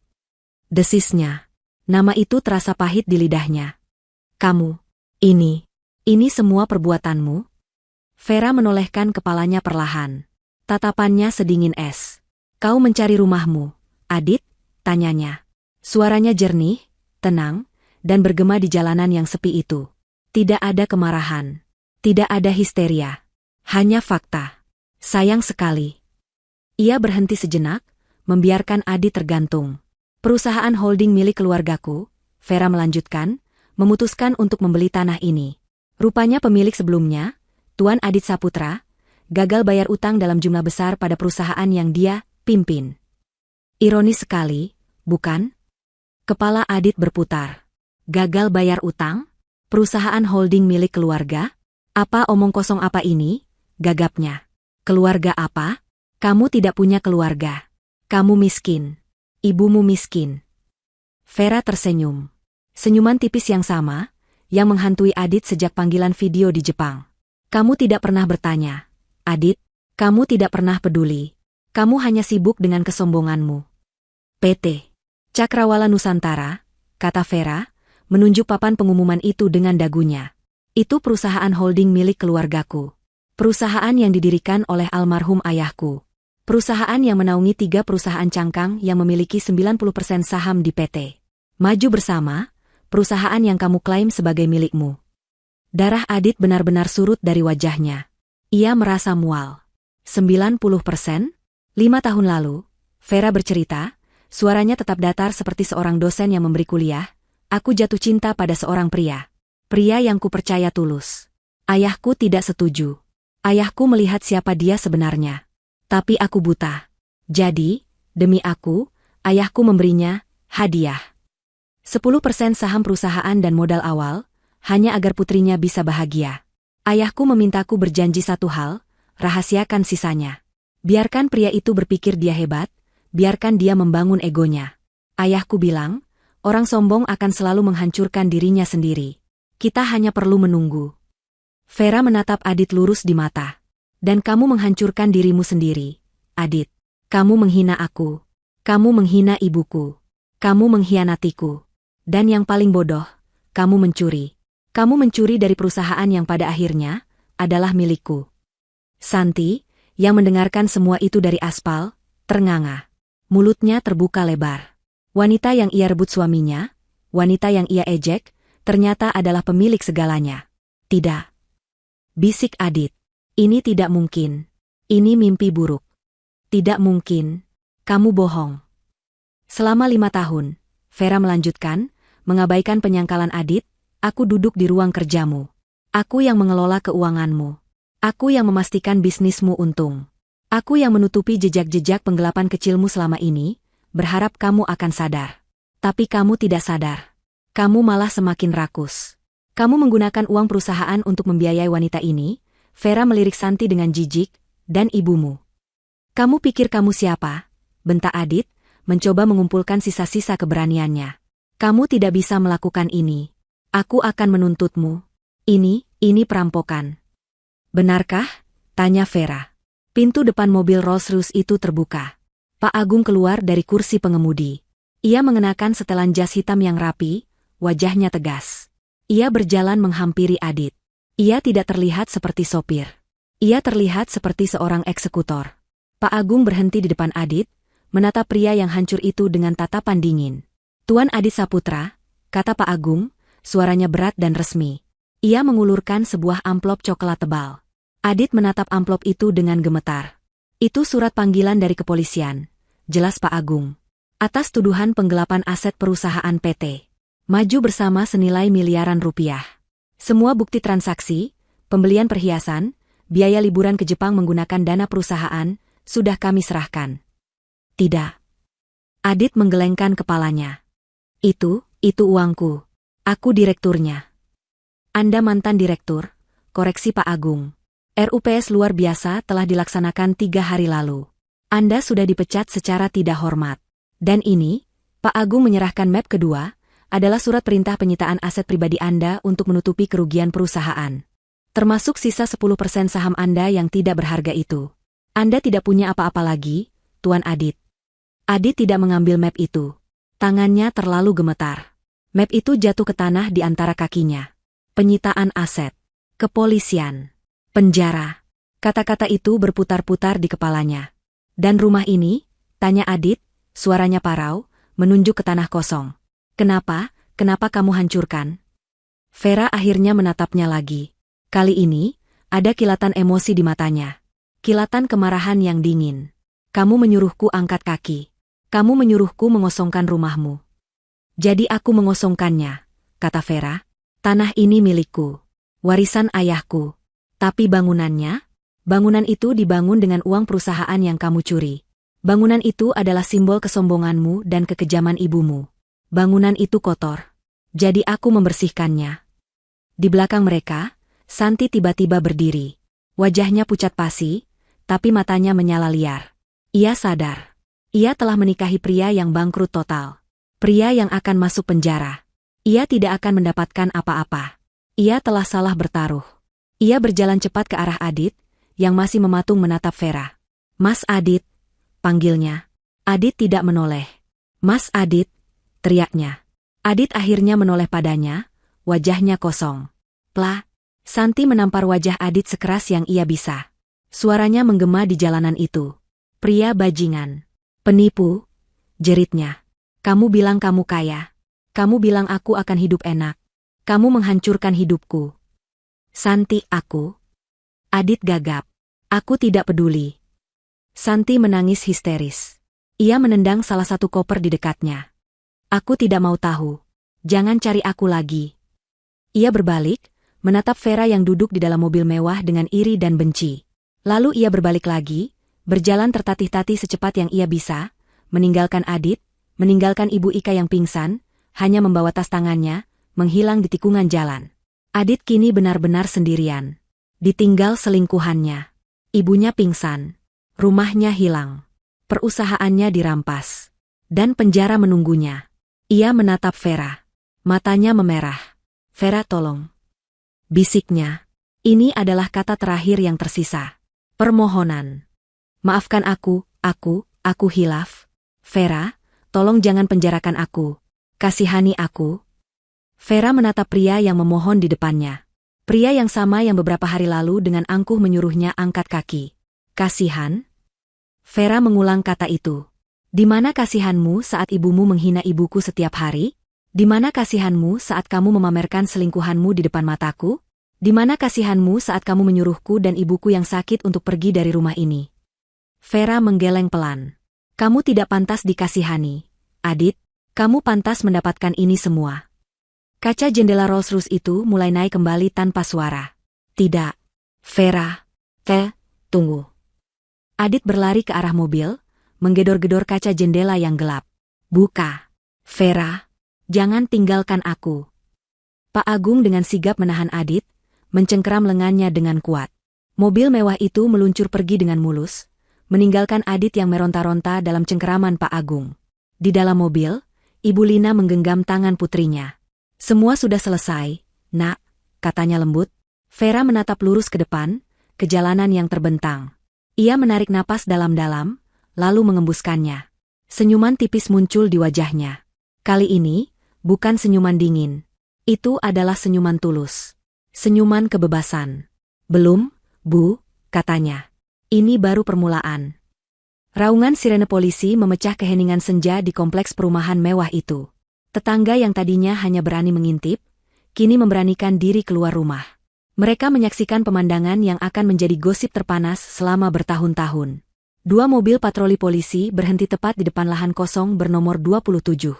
[SPEAKER 1] Desisnya. Nama itu terasa pahit di lidahnya. Kamu. Ini semua perbuatanmu? Vera menolehkan kepalanya perlahan. Tatapannya sedingin es. Kau mencari rumahmu, Adit? Tanyanya. Suaranya jernih, tenang, dan bergema di jalanan yang sepi itu. Tidak ada kemarahan. Tidak ada histeria. Hanya fakta. Sayang sekali. Ia berhenti sejenak, membiarkan Adit tergantung. Perusahaan holding milik keluargaku, Vera melanjutkan, memutuskan untuk membeli tanah ini. Rupanya pemilik sebelumnya, Tuan Adit Saputra, gagal bayar utang dalam jumlah besar pada perusahaan yang dia pimpin. Ironis sekali, bukan? Kepala Adit berputar. Gagal bayar utang? Perusahaan holding milik keluarga? Apa omong kosong apa ini? Gagapnya. Keluarga apa? Kamu tidak punya keluarga. Kamu miskin. Ibumu miskin. Vera tersenyum. Senyuman tipis yang sama, yang menghantui Adit sejak panggilan video di Jepang. Kamu tidak pernah bertanya. Adit, kamu tidak pernah peduli. Kamu hanya sibuk dengan kesombonganmu. PT Cakrawala Nusantara, kata Vera, menunjuk papan pengumuman itu dengan dagunya. Itu perusahaan holding milik keluargaku. Perusahaan yang didirikan oleh almarhum ayahku. Perusahaan yang menaungi 3 perusahaan cangkang yang memiliki 90% saham di PT Maju Bersama, perusahaan yang kamu klaim sebagai milikmu. Darah Adit benar-benar surut dari wajahnya. Ia merasa mual. 90%? 5 tahun lalu, Vera bercerita, suaranya tetap datar seperti seorang dosen yang memberi kuliah. Aku jatuh cinta pada seorang pria. Pria yang kupercaya tulus. Ayahku tidak setuju. Ayahku melihat siapa dia sebenarnya. Tapi aku buta. Jadi, demi aku, ayahku memberinya hadiah. 10% saham perusahaan dan modal awal, hanya agar putrinya bisa bahagia. Ayahku memintaku berjanji satu hal, rahasiakan sisanya. Biarkan pria itu berpikir dia hebat, biarkan dia membangun egonya. Ayahku bilang, Orang sombong akan selalu menghancurkan dirinya sendiri. Kita hanya perlu menunggu. Vera menatap Adit lurus di mata. Dan kamu menghancurkan dirimu sendiri, Adit. Kamu menghina aku. Kamu menghina ibuku. Kamu mengkhianatiku. Dan yang paling bodoh, kamu mencuri. Kamu mencuri dari perusahaan yang pada akhirnya adalah milikku. Santi, yang mendengarkan semua itu dari aspal, ternganga. Mulutnya terbuka lebar. Wanita yang ia rebut suaminya, wanita yang ia ejek, ternyata adalah pemilik segalanya. Tidak. Bisik Adit. Ini tidak mungkin. Ini mimpi buruk. Tidak mungkin. Kamu bohong. Selama 5 tahun, Vera melanjutkan, mengabaikan penyangkalan Adit, aku duduk di ruang kerjamu. Aku yang mengelola keuanganmu. Aku yang memastikan bisnismu untung. Aku yang menutupi jejak-jejak penggelapan kecilmu selama ini, berharap kamu akan sadar. Tapi kamu tidak sadar. Kamu malah semakin rakus. Kamu menggunakan uang perusahaan untuk membiayai wanita ini. Vera melirik Santi dengan jijik, dan ibumu. Kamu pikir kamu siapa? Bentak Adit, mencoba mengumpulkan sisa-sisa keberaniannya. Kamu tidak bisa melakukan ini. Aku akan menuntutmu. Ini perampokan. Benarkah? Tanya Vera. Pintu depan mobil Rolls-Royce itu terbuka. Pak Agung keluar dari kursi pengemudi. Ia mengenakan setelan jas hitam yang rapi, wajahnya tegas. Ia berjalan menghampiri Adit. Ia tidak terlihat seperti sopir. Ia terlihat seperti seorang eksekutor. Pak Agung berhenti di depan Adit, menatap pria yang hancur itu dengan tatapan dingin. Tuan Adit Saputra, kata Pak Agung, suaranya berat dan resmi. Ia mengulurkan sebuah amplop coklat tebal. Adit menatap amplop itu dengan gemetar. Itu surat panggilan dari kepolisian, jelas Pak Agung. Atas tuduhan penggelapan aset perusahaan PT Maju Bersama senilai miliaran rupiah. Semua bukti transaksi, pembelian perhiasan, biaya liburan ke Jepang menggunakan dana perusahaan, sudah kami serahkan. Tidak. Adit menggelengkan kepalanya. Itu uangku. Aku direkturnya. Anda mantan direktur, koreksi Pak Agung. RUPS luar biasa telah dilaksanakan 3 hari lalu. Anda sudah dipecat secara tidak hormat. Dan ini, Pak Agung menyerahkan map kedua, adalah surat perintah penyitaan aset pribadi Anda untuk menutupi kerugian perusahaan. Termasuk sisa 10% saham Anda yang tidak berharga itu. Anda tidak punya apa-apa lagi, Tuan Adit. Adit tidak mengambil map itu. Tangannya terlalu gemetar. Map itu jatuh ke tanah di antara kakinya. Penyitaan aset. Kepolisian. Penjara. Kata-kata itu berputar-putar di kepalanya. Dan rumah ini? Tanya Adit, suaranya parau, menunjuk ke tanah kosong. Kenapa kamu hancurkan? Vera akhirnya menatapnya lagi. Kali ini, ada kilatan emosi di matanya. Kilatan kemarahan yang dingin. Kamu menyuruhku angkat kaki. Kamu menyuruhku mengosongkan rumahmu. Jadi aku mengosongkannya, kata Vera. Tanah ini milikku. Warisan ayahku. Tapi bangunannya? Bangunan itu dibangun dengan uang perusahaan yang kamu curi. Bangunan itu adalah simbol kesombonganmu dan kekejaman ibumu. Bangunan itu kotor. Jadi aku membersihkannya. Di belakang mereka, Santi tiba-tiba berdiri. Wajahnya pucat pasi, tapi matanya menyala liar. Ia sadar. Ia telah menikahi pria yang bangkrut total. Pria yang akan masuk penjara. Ia tidak akan mendapatkan apa-apa. Ia telah salah bertaruh. Ia berjalan cepat ke arah Adit, yang masih mematung menatap Vera. Mas Adit, panggilnya. Adit tidak menoleh. Mas Adit, teriaknya. Adit akhirnya menoleh padanya, wajahnya kosong. Plah, Santi menampar wajah Adit sekeras yang ia bisa. Suaranya menggema di jalanan itu. Pria bajingan. Penipu, jeritnya. Kamu bilang kamu kaya. Kamu bilang aku akan hidup enak. Kamu menghancurkan hidupku. Santi, aku. Adit gagap. Aku tidak peduli. Santi menangis histeris. Ia menendang salah satu koper di dekatnya. Aku tidak mau tahu. Jangan cari aku lagi. Ia berbalik, menatap Vera yang duduk di dalam mobil mewah dengan iri dan benci. Lalu ia berbalik lagi, berjalan tertatih-tatih secepat yang ia bisa, meninggalkan Adit, meninggalkan Ibu Ika yang pingsan, hanya membawa tas tangannya, menghilang di tikungan jalan. Adit kini benar-benar sendirian. Ditinggal selingkuhannya. Ibunya pingsan. Rumahnya hilang. Perusahaannya dirampas. Dan penjara menunggunya. Ia menatap Vera. Matanya memerah. Vera, tolong. Bisiknya. Ini adalah kata terakhir yang tersisa. Permohonan. Maafkan aku hilaf. Vera, tolong jangan penjarakan aku. Kasihani aku. Vera menatap pria yang memohon di depannya. Pria yang sama yang beberapa hari lalu dengan angkuh menyuruhnya angkat kaki. Kasihan? Vera mengulang kata itu. Di mana kasihanmu saat ibumu menghina ibuku setiap hari? Di mana kasihanmu saat kamu memamerkan selingkuhanmu di depan mataku? Di mana kasihanmu saat kamu menyuruhku dan ibuku yang sakit untuk pergi dari rumah ini? Vera menggeleng pelan. Kamu tidak pantas dikasihani. Adit, kamu pantas mendapatkan ini semua. Kaca jendela Rolls-Royce itu mulai naik kembali tanpa suara. Tidak. Vera. Tunggu. Adit berlari ke arah mobil, menggedor-gedor kaca jendela yang gelap. Buka. Vera. Jangan tinggalkan aku. Pak Agung dengan sigap menahan Adit, mencengkeram lengannya dengan kuat. Mobil mewah itu meluncur pergi dengan mulus, meninggalkan Adit yang meronta-ronta dalam cengkeraman Pak Agung. Di dalam mobil, Ibu Lina menggenggam tangan putrinya. Semua sudah selesai, nak, katanya lembut. Vera menatap lurus ke depan, ke jalanan yang terbentang. Ia menarik napas dalam-dalam, lalu mengembuskannya. Senyuman tipis muncul di wajahnya. Kali ini, bukan senyuman dingin. Itu adalah senyuman tulus. Senyuman kebebasan. Belum, Bu, katanya. Ini baru permulaan. Raungan sirene polisi memecah keheningan senja di kompleks perumahan mewah itu. Tetangga yang tadinya hanya berani mengintip, kini memberanikan diri keluar rumah. Mereka menyaksikan pemandangan yang akan menjadi gosip terpanas selama bertahun-tahun. 2 mobil patroli polisi berhenti tepat di depan lahan kosong bernomor 27.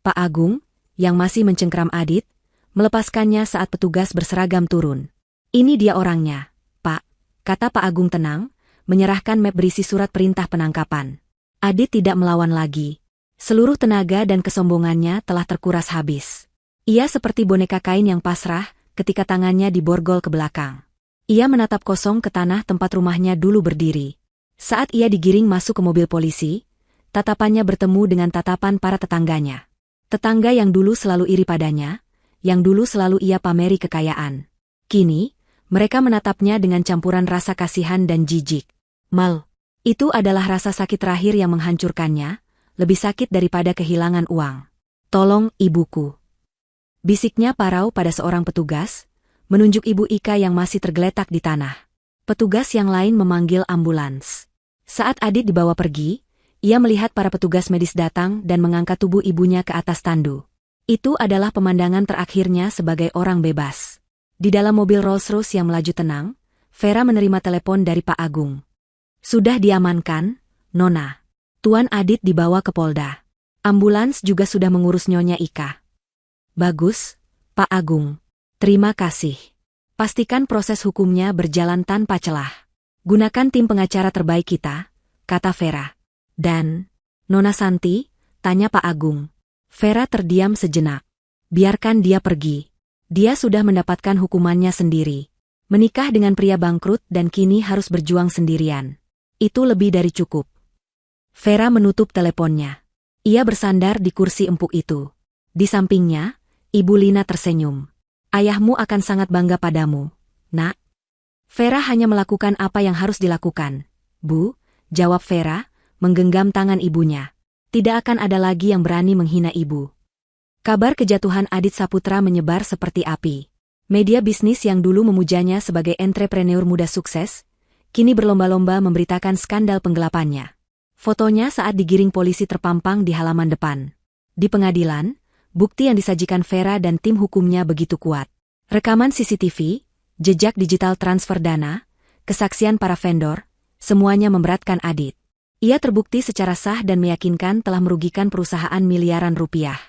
[SPEAKER 1] Pak Agung, yang masih mencengkeram Adit, melepaskannya saat petugas berseragam turun. Ini dia orangnya, Pak, kata Pak Agung tenang, menyerahkan map berisi surat perintah penangkapan. Adit tidak melawan lagi. Seluruh tenaga dan kesombongannya telah terkuras habis. Ia seperti boneka kain yang pasrah ketika tangannya diborgol ke belakang. Ia menatap kosong ke tanah tempat rumahnya dulu berdiri. Saat ia digiring masuk ke mobil polisi, tatapannya bertemu dengan tatapan para tetangganya. Tetangga yang dulu selalu iri padanya, yang dulu selalu ia pameri kekayaan. Kini, mereka menatapnya dengan campuran rasa kasihan dan jijik. Mal, itu adalah rasa sakit terakhir yang menghancurkannya, lebih sakit daripada kehilangan uang. Tolong, ibuku. Bisiknya parau pada seorang petugas, menunjuk Ibu Ika yang masih tergeletak di tanah. Petugas yang lain memanggil ambulans. Saat Adit dibawa pergi, ia melihat para petugas medis datang dan mengangkat tubuh ibunya ke atas tandu. Itu adalah pemandangan terakhirnya sebagai orang bebas. Di dalam mobil Rolls-Royce yang melaju tenang, Vera menerima telepon dari Pak Agung. Sudah diamankan, Nona. Tuan Adit dibawa ke Polda. Ambulans juga sudah mengurus Nyonya Ika. Bagus, Pak Agung. Terima kasih. Pastikan proses hukumnya berjalan tanpa celah. Gunakan tim pengacara terbaik kita, kata Vera. Dan, Nona Santi, tanya Pak Agung. Vera terdiam sejenak. Biarkan dia pergi. Dia sudah mendapatkan hukumannya sendiri. Menikah dengan pria bangkrut dan kini harus berjuang sendirian. Itu lebih dari cukup. Vera menutup teleponnya. Ia bersandar di kursi empuk itu. Di sampingnya, Ibu Lina tersenyum. Ayahmu akan sangat bangga padamu, nak. Vera hanya melakukan apa yang harus dilakukan. Bu, jawab Vera, menggenggam tangan ibunya. Tidak akan ada lagi yang berani menghina ibu. Kabar kejatuhan Adit Saputra menyebar seperti api. Media bisnis yang dulu memujanya sebagai entrepreneur muda sukses, kini berlomba-lomba memberitakan skandal penggelapannya. Fotonya saat digiring polisi terpampang di halaman depan. Di pengadilan, bukti yang disajikan Vera dan tim hukumnya begitu kuat. Rekaman CCTV, jejak digital transfer dana, kesaksian para vendor, semuanya memberatkan Adit. Ia terbukti secara sah dan meyakinkan telah merugikan perusahaan miliaran rupiah.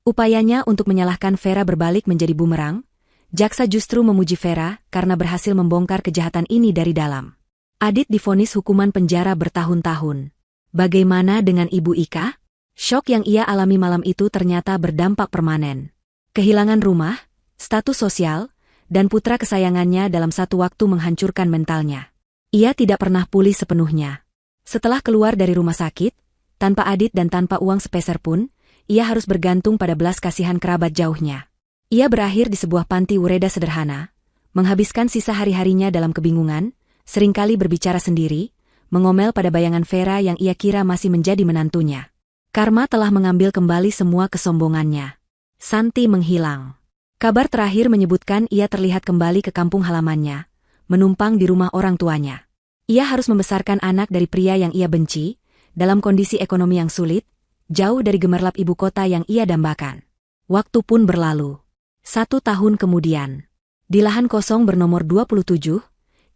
[SPEAKER 1] Upayanya untuk menyalahkan Vera berbalik menjadi bumerang. Jaksa justru memuji Vera karena berhasil membongkar kejahatan ini dari dalam. Adit divonis hukuman penjara bertahun-tahun. Bagaimana dengan Ibu Ika? Syok yang ia alami malam itu ternyata berdampak permanen. Kehilangan rumah, status sosial, dan putra kesayangannya dalam satu waktu menghancurkan mentalnya. Ia tidak pernah pulih sepenuhnya. Setelah keluar dari rumah sakit, tanpa Adit dan tanpa uang sepeser pun, ia harus bergantung pada belas kasihan kerabat jauhnya. Ia berakhir di sebuah panti ureda sederhana, menghabiskan sisa hari-harinya dalam kebingungan, seringkali berbicara sendiri, mengomel pada bayangan Vera yang ia kira masih menjadi menantunya. Karma telah mengambil kembali semua kesombongannya. Santi menghilang. Kabar terakhir menyebutkan ia terlihat kembali ke kampung halamannya, menumpang di rumah orang tuanya. Ia harus membesarkan anak dari pria yang ia benci, dalam kondisi ekonomi yang sulit, jauh dari gemerlap ibu kota yang ia dambakan. Waktu pun berlalu. 1 tahun kemudian, di lahan kosong bernomor 27,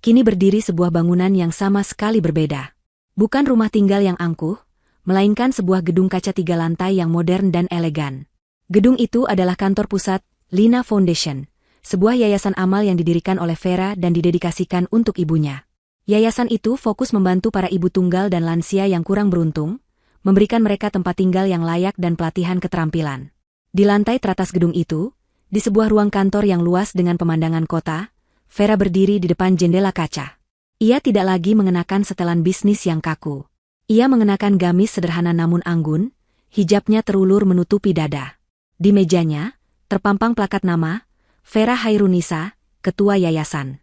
[SPEAKER 1] kini berdiri sebuah bangunan yang sama sekali berbeda. Bukan rumah tinggal yang angkuh, melainkan sebuah gedung kaca 3 lantai yang modern dan elegan. Gedung itu adalah kantor pusat Lina Foundation, sebuah yayasan amal yang didirikan oleh Vera dan didedikasikan untuk ibunya. Yayasan itu fokus membantu para ibu tunggal dan lansia yang kurang beruntung, memberikan mereka tempat tinggal yang layak dan pelatihan keterampilan. Di lantai teratas gedung itu, di sebuah ruang kantor yang luas dengan pemandangan kota, Vera berdiri di depan jendela kaca. Ia tidak lagi mengenakan setelan bisnis yang kaku. Ia mengenakan gamis sederhana namun anggun, hijabnya terulur menutupi dada. Di mejanya, terpampang plakat nama, Vera Hairunisa, Ketua Yayasan.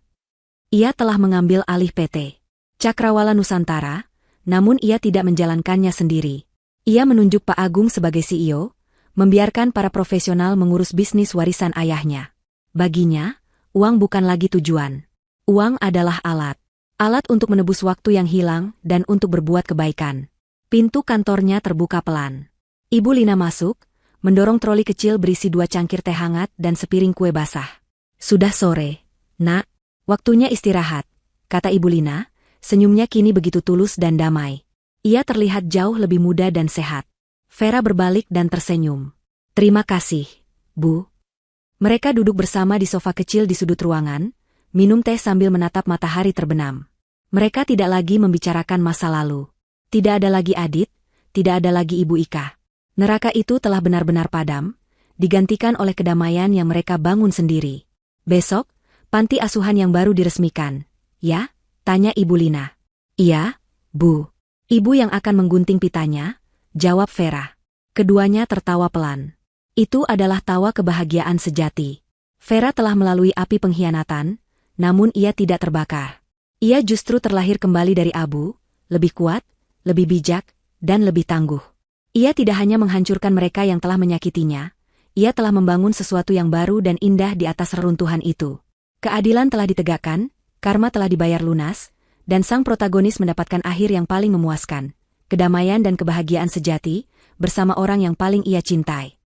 [SPEAKER 1] Ia telah mengambil alih PT Cakrawala Nusantara, namun ia tidak menjalankannya sendiri. Ia menunjuk Pak Agung sebagai CEO, membiarkan para profesional mengurus bisnis warisan ayahnya. Baginya, uang bukan lagi tujuan. Uang adalah alat. Alat untuk menebus waktu yang hilang dan untuk berbuat kebaikan. Pintu kantornya terbuka pelan. Ibu Lina masuk, mendorong troli kecil berisi 2 cangkir teh hangat dan sepiring kue basah. Sudah sore, Nak. Waktunya istirahat, kata Ibu Lina, senyumnya kini begitu tulus dan damai. Ia terlihat jauh lebih muda dan sehat. Vera berbalik dan tersenyum. Terima kasih, Bu. Mereka duduk bersama di sofa kecil di sudut ruangan, minum teh sambil menatap matahari terbenam. Mereka tidak lagi membicarakan masa lalu. Tidak ada lagi Adit, tidak ada lagi Ibu Ika. Neraka itu telah benar-benar padam, digantikan oleh kedamaian yang mereka bangun sendiri. Besok, panti asuhan yang baru diresmikan. Ya? Tanya Ibu Lina. Iya, Bu. Ibu yang akan menggunting pitanya, jawab Vera. Keduanya tertawa pelan. Itu adalah tawa kebahagiaan sejati. Vera telah melalui api pengkhianatan, namun ia tidak terbakar. Ia justru terlahir kembali dari abu, lebih kuat, lebih bijak, dan lebih tangguh. Ia tidak hanya menghancurkan mereka yang telah menyakitinya, ia telah membangun sesuatu yang baru dan indah di atas reruntuhan itu. Keadilan telah ditegakkan, karma telah dibayar lunas, dan sang protagonis mendapatkan akhir yang paling memuaskan, kedamaian dan kebahagiaan sejati, bersama orang yang paling ia cintai.